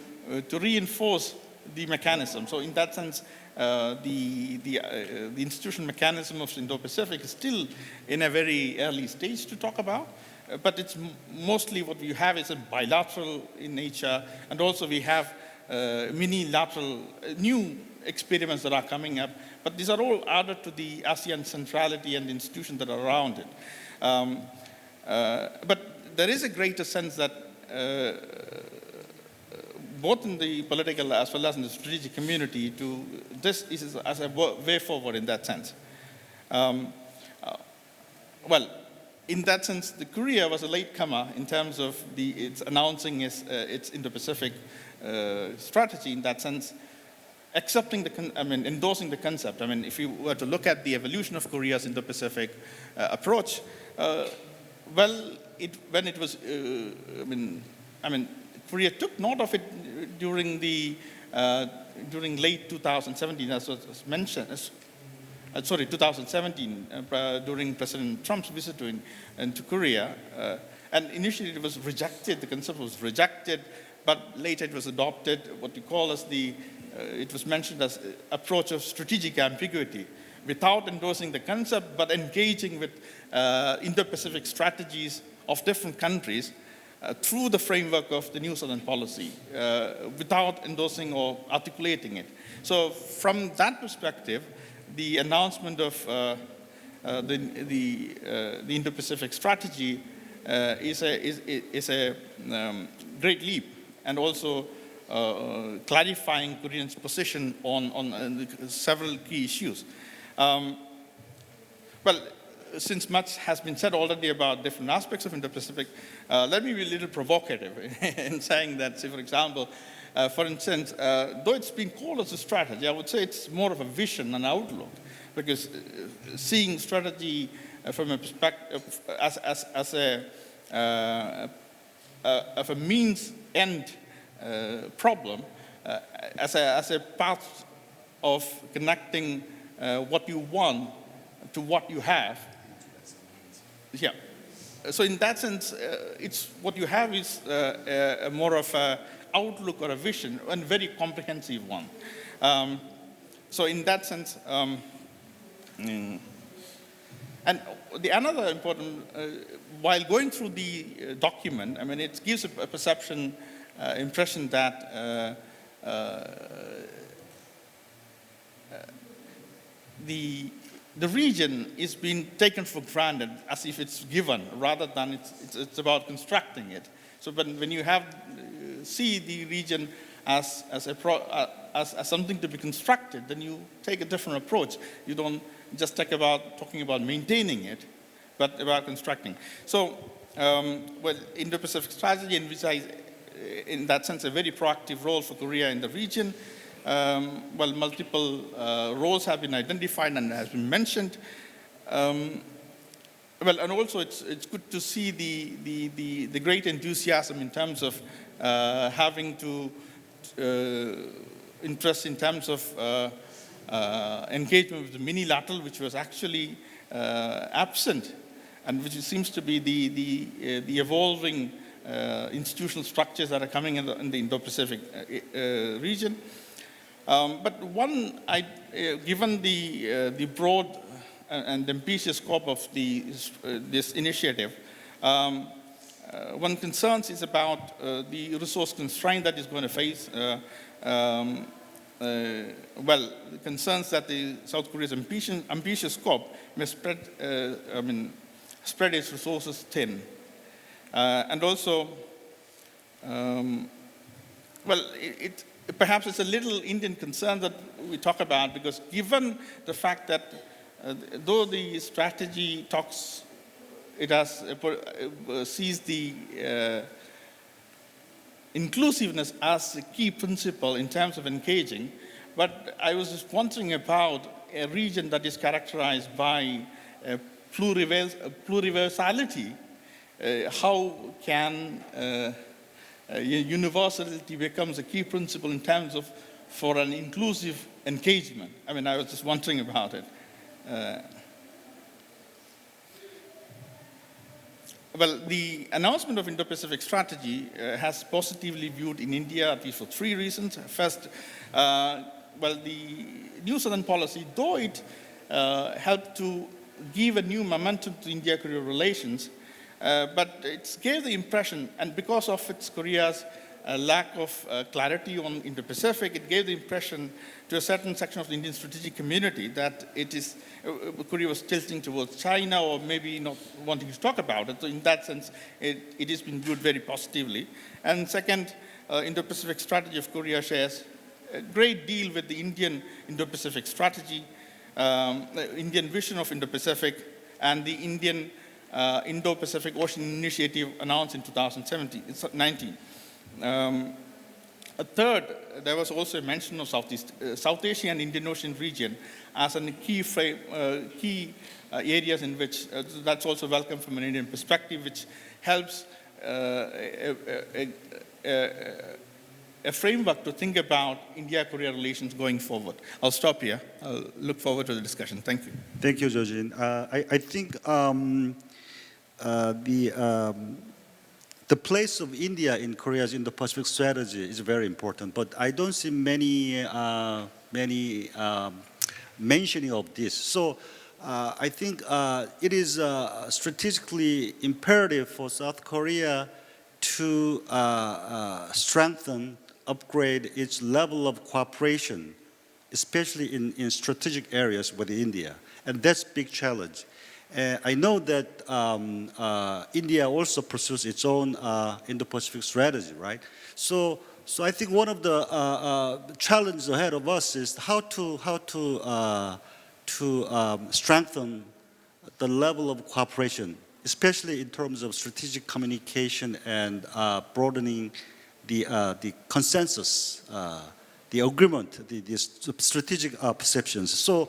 reinforce the mechanism. So in that sense, the institutional mechanism of Indo-Pacific is still in a very early stage to talk about, but it's mostly what we have is a bilateral in nature, and also we have mini-lateral new experiments that are coming up, but these are all added to the ASEAN centrality and the institutions that are around it. But there is a greater sense that both in the political as well as in the strategic community, to this is as a way forward in that sense. Well, in that sense, the Korea was a latecomer in terms of its announcing its Indo-Pacific strategy. In that sense, accepting endorsing the concept. I mean, if you were to look at the evolution of Korea's Indo-Pacific approach, when it was, Korea took note of it during late 2017, as was mentioned. 2017, during President Trump's visit to Korea. And initially it was rejected, the concept was rejected, but later it was adopted, what we call as it was mentioned as approach of strategic ambiguity, without endorsing the concept, but engaging with Indo-Pacific strategies of different countries through the framework of the New Southern Policy, without endorsing or articulating it. So from that perspective, the announcement of the Indo-Pacific strategy is a great leap, and also clarifying Korea's position on several key issues. Well, since much has been said already about different aspects of Indo-Pacific, let me be a little provocative in saying that, say, for example, for instance, though it's been called as a strategy, I would say it's more of a vision and outlook, because seeing strategy from a perspective as a means-end problem, as a path of connecting what you want to what you have. Yeah. So in that sense, it's what you have is more of a outlook or a vision, and very comprehensive one. So in that sense, and another important, while going through the document, I mean, it gives a perception, impression that the region is being taken for granted as if it's given, rather than it's about constructing it. So when you see the region as something to be constructed, then you take a different approach. You don't just talking about maintaining it, but about constructing. So, Indo-Pacific strategy envisages, in that sense, a very proactive role for Korea in the region. Multiple roles have been identified and has been mentioned. And also it's good to see the great enthusiasm in terms of having to interest in terms of engagement with the mini-lateral, which was actually absent, and which seems to be the evolving institutional structures that are coming in the Indo-Pacific region. But given the broad and ambitious scope of this initiative, one concerns is about the resource constraint that is going to face. Concerns that the South Korea's ambitious scope may spread its resources thin, and also, perhaps it's a little Indian concern that we talk about, because given the fact that though the strategy sees the inclusiveness as a key principle in terms of engaging, but I was just wondering about a region that is characterized by pluriversality. How can universality becomes a key principle in terms of for an inclusive engagement? I mean, I was just wondering about it. The announcement of Indo-Pacific strategy has positively viewed in India, at least for three reasons. First, the New Southern Policy, though it helped to give a new momentum to India-Korea relations, but it gave the impression, and because of Korea's lack of clarity on Indo-Pacific, it gave the impression to a certain section of the Indian strategic community that Korea was tilting towards China, or maybe not wanting to talk about it. So in that sense, it has been viewed very positively. And second, Indo-Pacific strategy of Korea shares a great deal with the Indian Indo-Pacific strategy, Indian vision of Indo-Pacific, and the Indian Indo-Pacific Ocean Initiative announced in 2019. A third, there was also a mention of South Asia and Indian Ocean region as a key areas in which that's also welcome from an Indian perspective, which helps a framework to think about India-Korea relations going forward. I'll stop here. I'll look forward to the discussion. Thank you. Thank you, Jojin. I think the place of India in Korea's Indo-Pacific strategy is very important, but I don't see many mentioning of this. So I think it is strategically imperative for South Korea to strengthen, upgrade its level of cooperation, especially in strategic areas with India, and that's a big challenge. I know that India also pursues its own Indo-Pacific strategy, right? So I think one of the challenges ahead of us is how to strengthen the level of cooperation, especially in terms of strategic communication and broadening the consensus, the agreement, the strategic perceptions. So.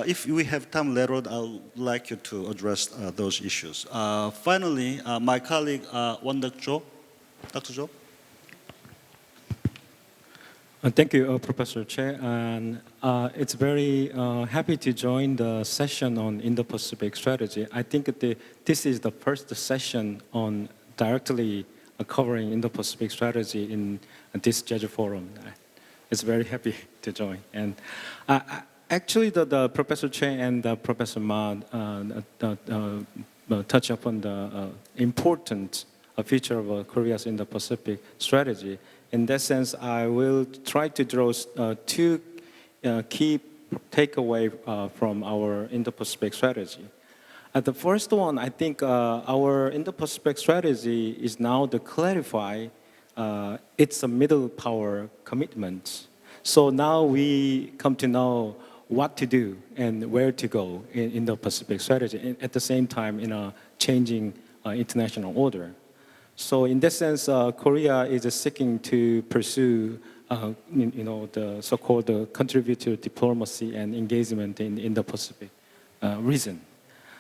If we have time later on, I would like you to address those issues. Finally, my colleague, Dr. Jo. Thank you, Professor Che. And it's very happy to join the session on Indo-Pacific strategy. I think this is the first session on directly covering Indo-Pacific strategy in this Jeju Forum. It's very happy to join. And actually, the Professor Che and Professor Ma touch upon the important feature of Korea's Indo-Pacific strategy. In that sense, I will try to draw two key takeaways from our Indo-Pacific strategy. The first one, I think our Indo-Pacific strategy is now to clarify its middle power commitments. So now we come to know what to do and where to go in the Pacific strategy, and at the same time in a changing international order. So in that sense, Korea is seeking to pursue the so-called contributor diplomacy and engagement in the Pacific region.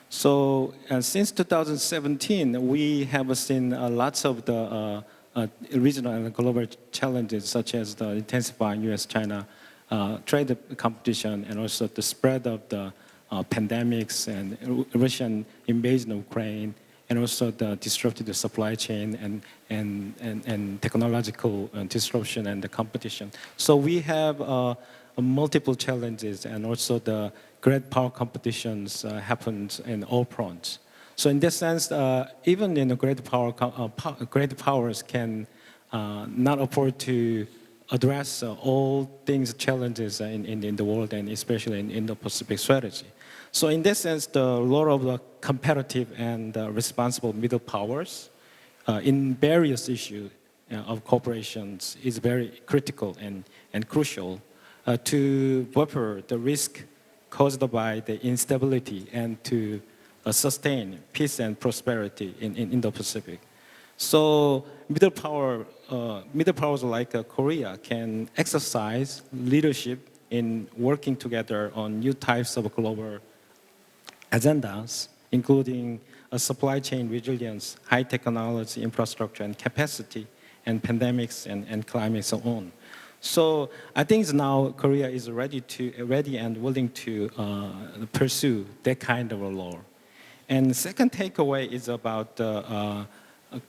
So since 2017, we have seen lots of the regional and global challenges, such as the intensifying U.S.-China trade competition, and also the spread of the pandemics and Russian invasion of Ukraine, and also the disrupted supply chain and technological disruption and the competition. So we have multiple challenges, and also the great power competitions happened in all fronts. So in this sense, even in the great powers can not afford to address all things, challenges in the world, and especially in the Pacific strategy. So in this sense, the role of the competitive and responsible middle powers in various issues of corporations is very critical and crucial to buffer the risk caused by the instability and to sustain peace and prosperity in the Pacific. So middle powers like Korea can exercise leadership in working together on new types of global agendas, including supply chain resilience, high technology infrastructure and capacity, and pandemics and climate, so on. So I think now Korea is ready and willing to pursue that kind of a role. And the second takeaway is about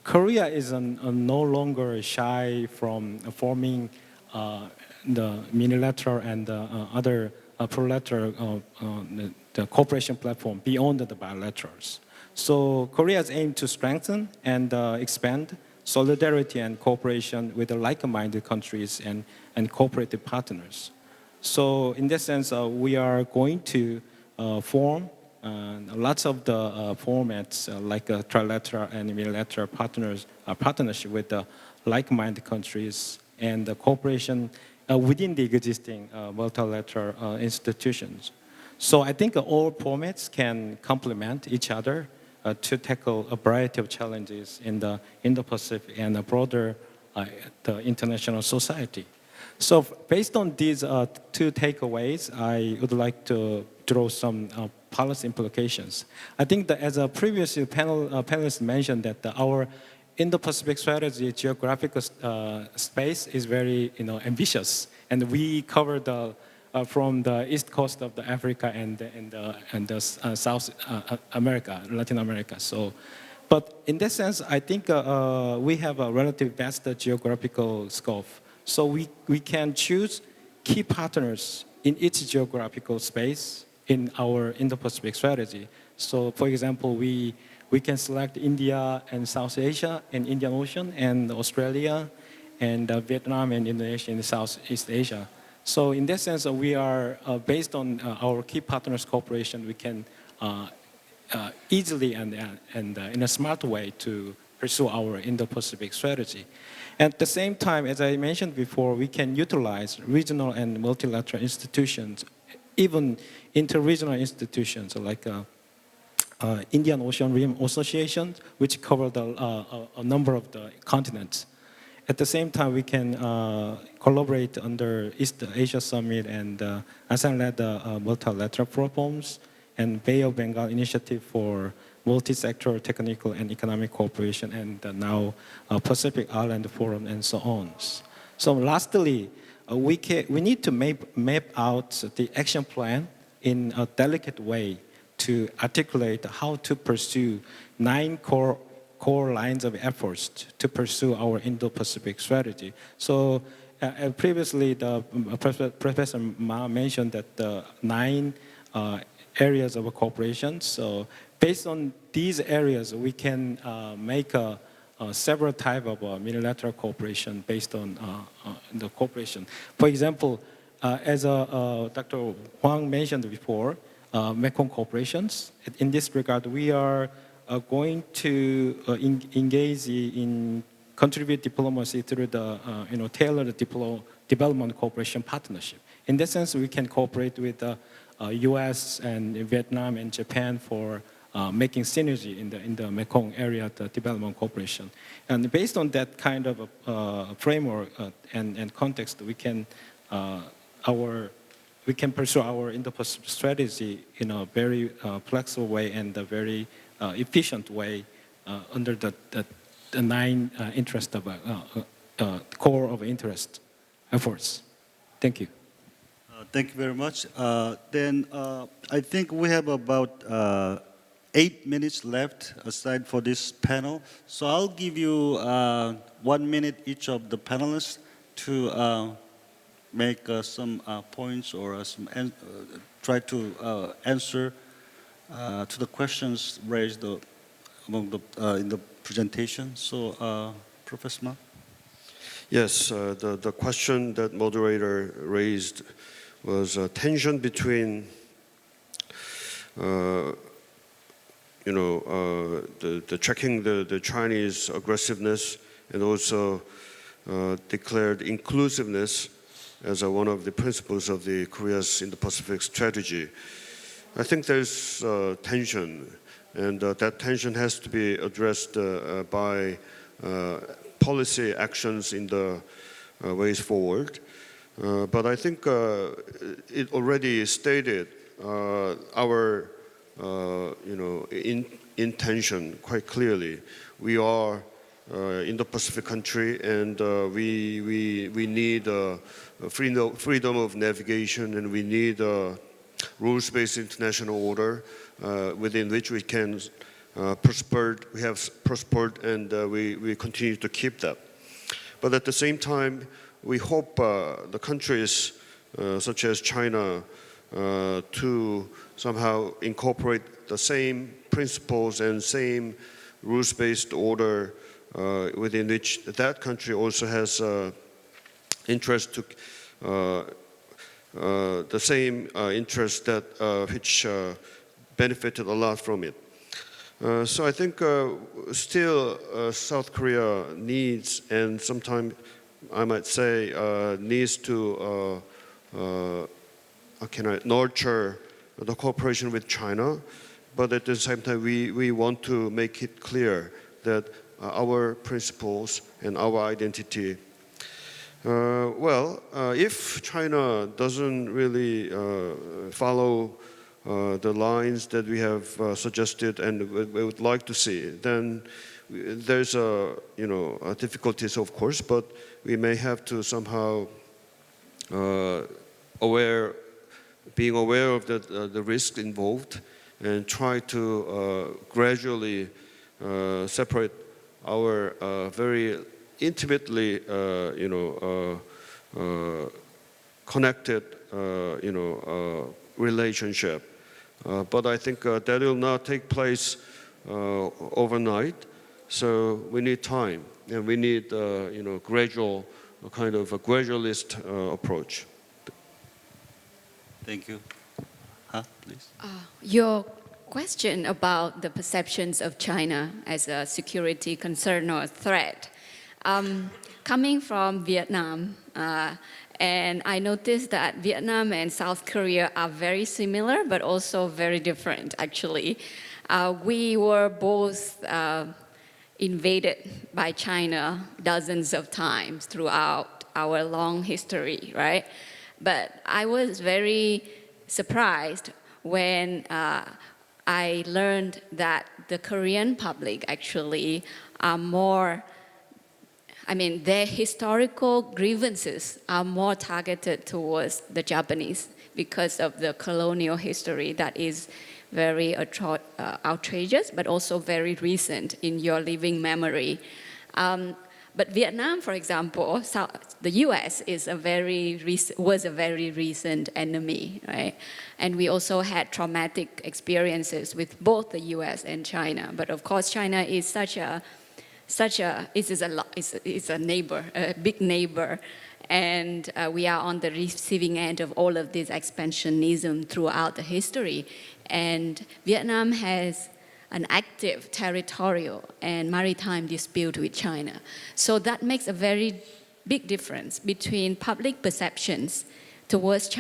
Korea is no longer shy from forming the unilateral and other plurilateral the cooperation platform beyond the bilaterals. So Korea's aim to strengthen and expand solidarity and cooperation with the like-minded countries and cooperative partners. So in this sense, we are going to form lots of the formats like trilateral and unilateral partnership with like-minded countries and the cooperation within the existing multilateral institutions. So I think all formats can complement each other to tackle a variety of challenges in the Indo-Pacific and a broader the international society. So based on these two takeaways, I would like to draw some policy implications. I think that as a previous panelist mentioned that our Indo-Pacific strategy geographical space is very ambitious, and we cover the from the east coast of the Africa and the South America, Latin America. So, but in that sense, I think we have a relatively vast geographical scope. So we can choose key partners in each geographical space in our Indo-Pacific strategy. So, for example, we can select India and South Asia and Indian Ocean and Australia and Vietnam and Indonesia in Southeast Asia. So in that sense, we are, based on our key partners cooperation, we can easily and in a smart way to pursue our Indo-Pacific strategy. At the same time, as I mentioned before, we can utilize regional and multilateral institutions, even inter-regional institutions like Indian Ocean Rim Association, which cover a number of the continents. At the same time, we can collaborate under East Asia Summit and ASEAN-led multilateral programs and Bay of Bengal Initiative for multi-sectoral technical and economic cooperation, and now Pacific Island Forum and so on. So lastly, we need to map out the action plan in a delicate way to articulate how to pursue 9 core lines of efforts to pursue our Indo-Pacific strategy. So previously, Professor Ma mentioned that the 9 areas of cooperation. So based on these areas, we can make several types of multilateral cooperation based on the cooperation. For example, as Dr. Huang mentioned before, Mekong cooperations. In this regard, we are going to engage in contribute diplomacy through the tailored development cooperation partnership. In that sense, we can cooperate with the U.S. and Vietnam and Japan for making synergy in the Mekong area, the development cooperation. And based on that kind of framework and context, we can pursue our Indo-Pacific strategy in a very flexible way and a very efficient way under the 9 interest of core of interest efforts. Thank you. Thank you very much. Then I think we have about 8 minutes left aside for this panel. So I'll give you 1 minute each of the panelists to make some points or try to answer to the questions raised among in the presentation. So, Professor Ma? Yes, the question that moderator raised was a tension between, tracking the Chinese aggressiveness and also declared inclusiveness as one of the principles of the Korea's Indo-Pacific strategy. I think there's tension, and that tension has to be addressed by policy actions in the ways forward. But I think it already stated our intention quite clearly. We are Indo-Pacific country, and we need freedom of navigation, and we need rules-based international order within which we can prosper. We have prospered, and we continue to keep that. But at the same time, we hope the countries such as China to somehow incorporate the same principles and same rules-based order within which that country also has interest to the same interest that which benefited a lot from it. So I think still South Korea needs, and sometimes I might say needs to nurture the cooperation with China, but at the same time we want to make it clear that our principles and our identity. If China doesn't really follow the lines that we have suggested and we would like to see, then there's difficulties, of course, but we may have to somehow being aware of the risk involved and try to gradually separate our very intimately connected relationship. But I think that will not take place overnight. So we need time, and we need gradual, kind of a gradualist approach. Thank you. Please. Your question about the perceptions of China as a security concern or threat, coming from Vietnam, and I noticed that Vietnam and South Korea are very similar, but also very different, actually. We were both invaded by China dozens of times throughout our long history, right? But I was very surprised when I learned that the Korean public actually are more, their historical grievances are more targeted towards the Japanese because of the colonial history that is very outrageous, but also very recent in your living memory. But Vietnam, for example, the U.S. was a very recent enemy, right? And we also had traumatic experiences with both the U.S. and China. But of course, China is it's a neighbor, a big neighbor, and we are on the receiving end of all of this expansionism throughout the history. And Vietnam has an active territorial and maritime dispute with China. So that makes a very big difference between public perceptions towards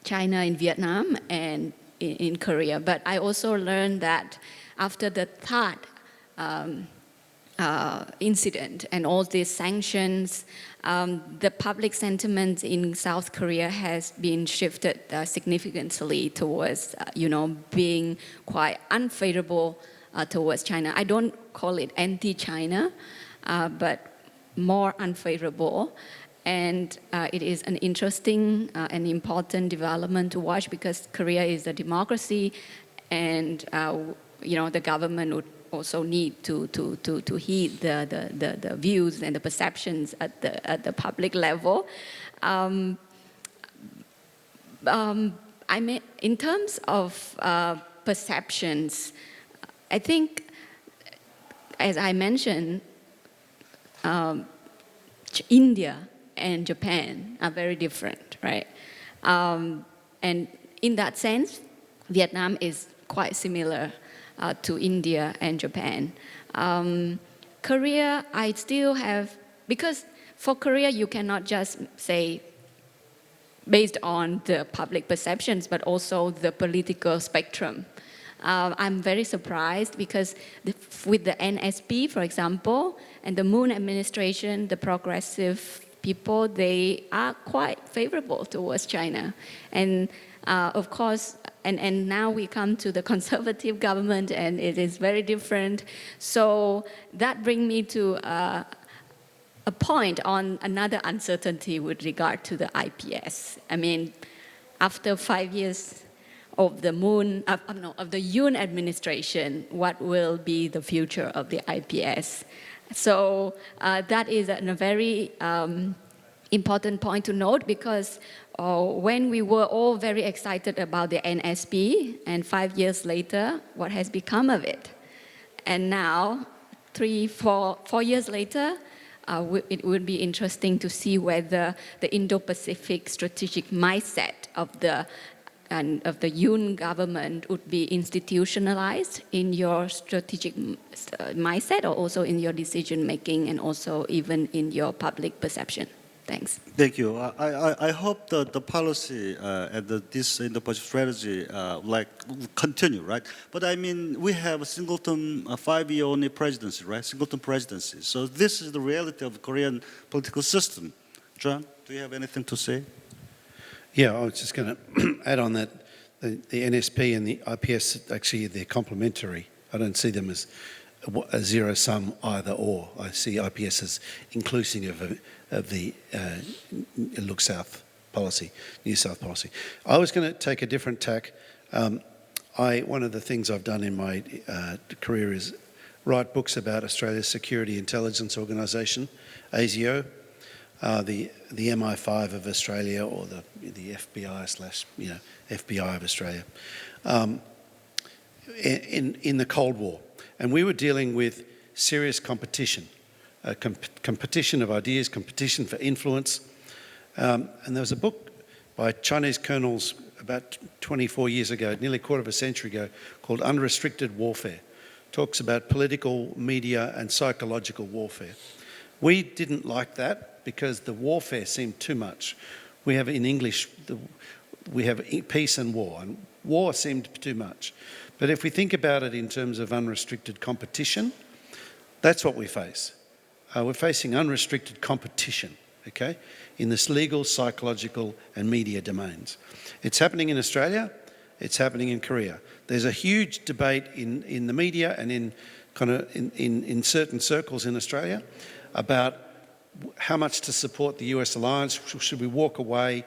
China in Vietnam and in Korea. But I also learned that after the THAAD incident and all these sanctions, the public sentiment in South Korea has been shifted significantly towards, being quite unfavorable towards China. I don't call it anti-China, but more unfavorable. And it is an interesting and important development to watch because Korea is a democracy, and the government would also need to heed the views and the perceptions at the public level. In terms of perceptions, I think, as I mentioned, India and Japan are very different, right? And in that sense, Vietnam is quite similar to India and Japan. Korea, I still have, because for Korea you cannot just say based on the public perceptions, but also the political spectrum. I'm very surprised because with the NSP, for example, and the Moon administration, the progressive people, they are quite favorable towards China. And of course, and now we come to the conservative government, and it is very different. So that brings me to a point on another uncertainty with regard to the IPS. After 5 years of the Yoon administration, what will be the future of the IPS? So that is a very important point to note, because when we were all very excited about the NSP, and 5 years later, what has become of it? And now, 4 years later, it would be interesting to see whether the Indo-Pacific strategic mindset of the and of the Yoon government would be institutionalized in your strategic mindset, or also in your decision making, and also even in your public perception? Thanks. Thank you. I hope the policy and this Indo-Pacific strategy will continue, right? But I mean, we have a singleton 5-year only presidency, right? Singleton presidency. So this is the reality of the Korean political system. John, do you have anything to say? Yeah, I was just going to add on that the NSP and the IPS, actually, they're complementary. I don't see them as a zero-sum either or. I see IPS as inclusive of the Look South policy, New South policy. I was going to take a different tack. One of the things I've done in my career is write books about Australia's Security Intelligence Organisation, ASIO, the MI5 of Australia, or the FBI / FBI of Australia, in the Cold War. And we were dealing with serious competition, competition of ideas, competition for influence. And there was a book by Chinese colonels about 24 years ago, nearly a quarter of a century ago, called Unrestricted Warfare. Talks about political, media, and psychological warfare. We didn't like that because the warfare seemed too much. We have in English, we have peace and war seemed too much. But if we think about it in terms of unrestricted competition, that's what we face. We're facing unrestricted competition, okay, in this legal, psychological, and media domains. It's happening in Australia, it's happening in Korea. There's a huge debate in the media and in certain circles in Australia about how much to support the US alliance. Should we walk away?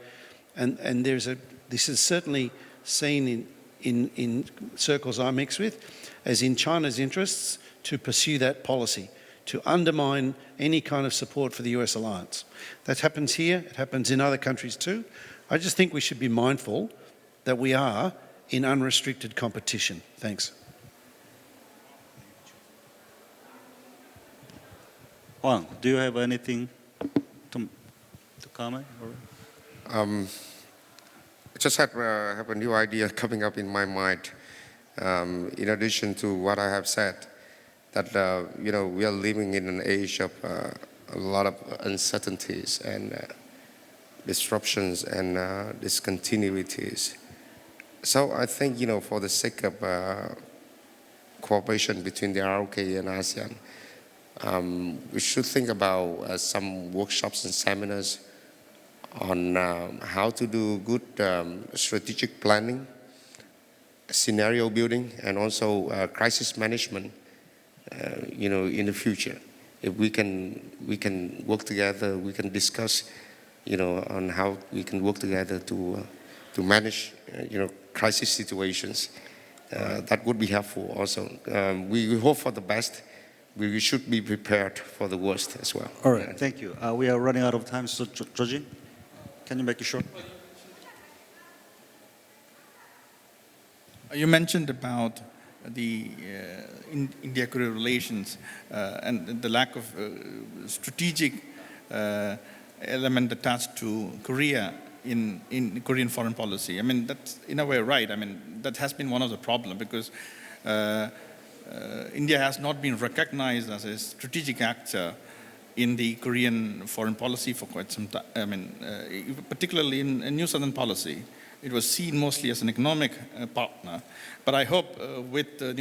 And this is certainly seen in circles I mix with as in China's interests to pursue that policy, to undermine any kind of support for the US alliance. That happens here, it happens in other countries too. I just think we should be mindful that we are in unrestricted competition. Thanks. Juan, do you have anything to comment? I just have a new idea coming up in my mind. In addition to what I have said, that we are living in an age of a lot of uncertainties and disruptions and discontinuities. So I think for the sake of cooperation between the ROK and ASEAN, we should think about some workshops and seminars on how to do good strategic planning, scenario building, and also crisis management. In the future, if we can work together, we can discuss, on how we can work together to manage, crisis situations. That would be helpful. Also, we hope for the best. We should be prepared for the worst as well. All right, thank you. We are running out of time, so Georgie, can you make it short? You mentioned about the India-Korea relations and the lack of strategic element attached to Korea in Korean foreign policy. I mean, that's in a way right. I mean, that has been one of the problems because India has not been recognized as a strategic actor in the Korean foreign policy for quite some time. I mean, particularly in New Southern policy, it was seen mostly as an economic partner. But I hope with the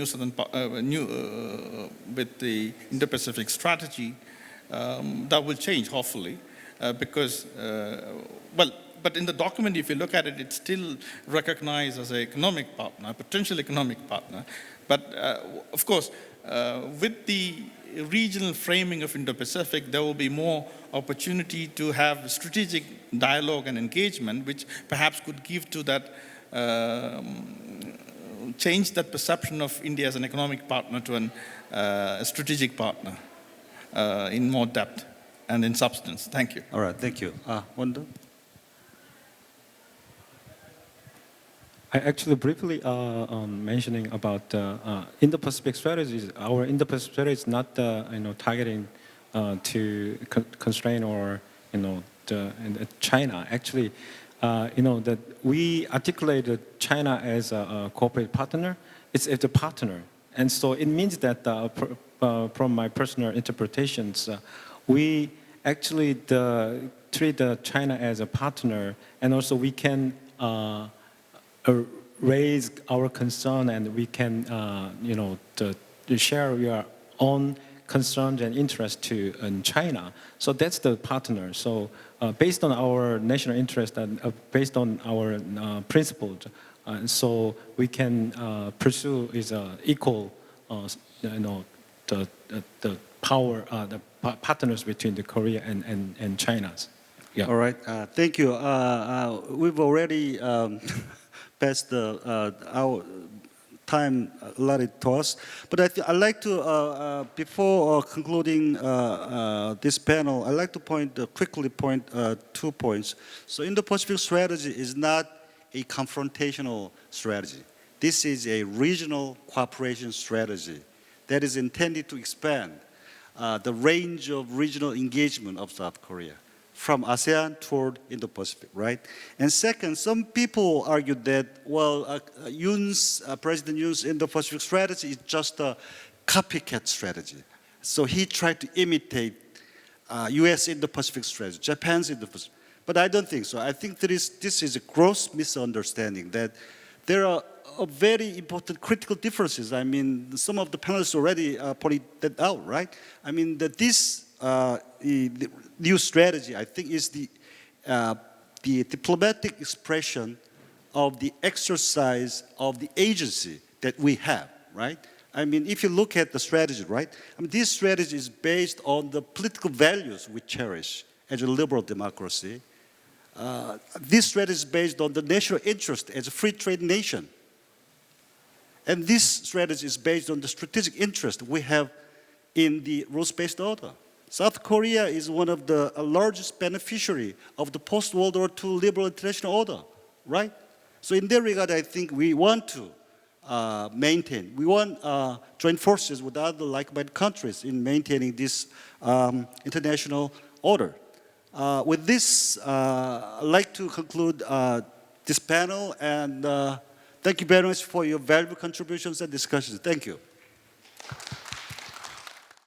with the Indo-Pacific strategy, that will change, hopefully, because but in the document, if you look at it, it's still recognized as an economic partner, a potential economic partner. But of course, with the regional framing of Indo-Pacific, there will be more opportunity to have strategic dialogue and engagement, which perhaps could give to that, change that perception of India as an economic partner to a strategic partner in more depth and in substance. Thank you. All right, thank you. Wanda? I actually briefly mentioning about Indo-Pacific strategies. Our Indo-Pacific strategy is not targeting to constrain or China. Actually, that we articulated China as a corporate partner. It's a partner, and so it means that from my personal interpretations, we actually treat China as a partner, and also we can raise our concern, and we can to share your own concerns and interests in China. So that's the partner. So based on our national interest and based on our principles, so we can pursue is equal, the power, the partners between the Korea and China. Yeah. All right. Thank you. We've already passed our time allotted to us, but I'd like to, before concluding this panel, I'd like to quickly point 2 points. So Indo-Pacific strategy is not a confrontational strategy. This is a regional cooperation strategy that is intended to expand the range of regional engagement of South Korea from ASEAN toward Indo-Pacific, right? And second, some people argue that, well, President Yoon's Indo-Pacific strategy is just a copycat strategy. So he tried to imitate U.S. Indo-Pacific strategy, Japan's Indo-Pacific. But I don't think so. I think this is a gross misunderstanding, that there are very important critical differences. I mean, some of the panelists already pointed that out, right? I mean, that this the new strategy, I think, is the diplomatic expression of the exercise of the agency that we have, right? I mean, if you look at the strategy, right? I mean, this strategy is based on the political values we cherish as a liberal democracy. This strategy is based on the national interest as a free trade nation. And this strategy is based on the strategic interest we have in the rules-based order. South Korea is one of the largest beneficiary of the post-World War II liberal international order, right? So in that regard, I think we want to we want join forces with other like-minded countries in maintaining this international order. With this, I'd like to conclude this panel, and thank you very much for your valuable contributions and discussions. Thank you.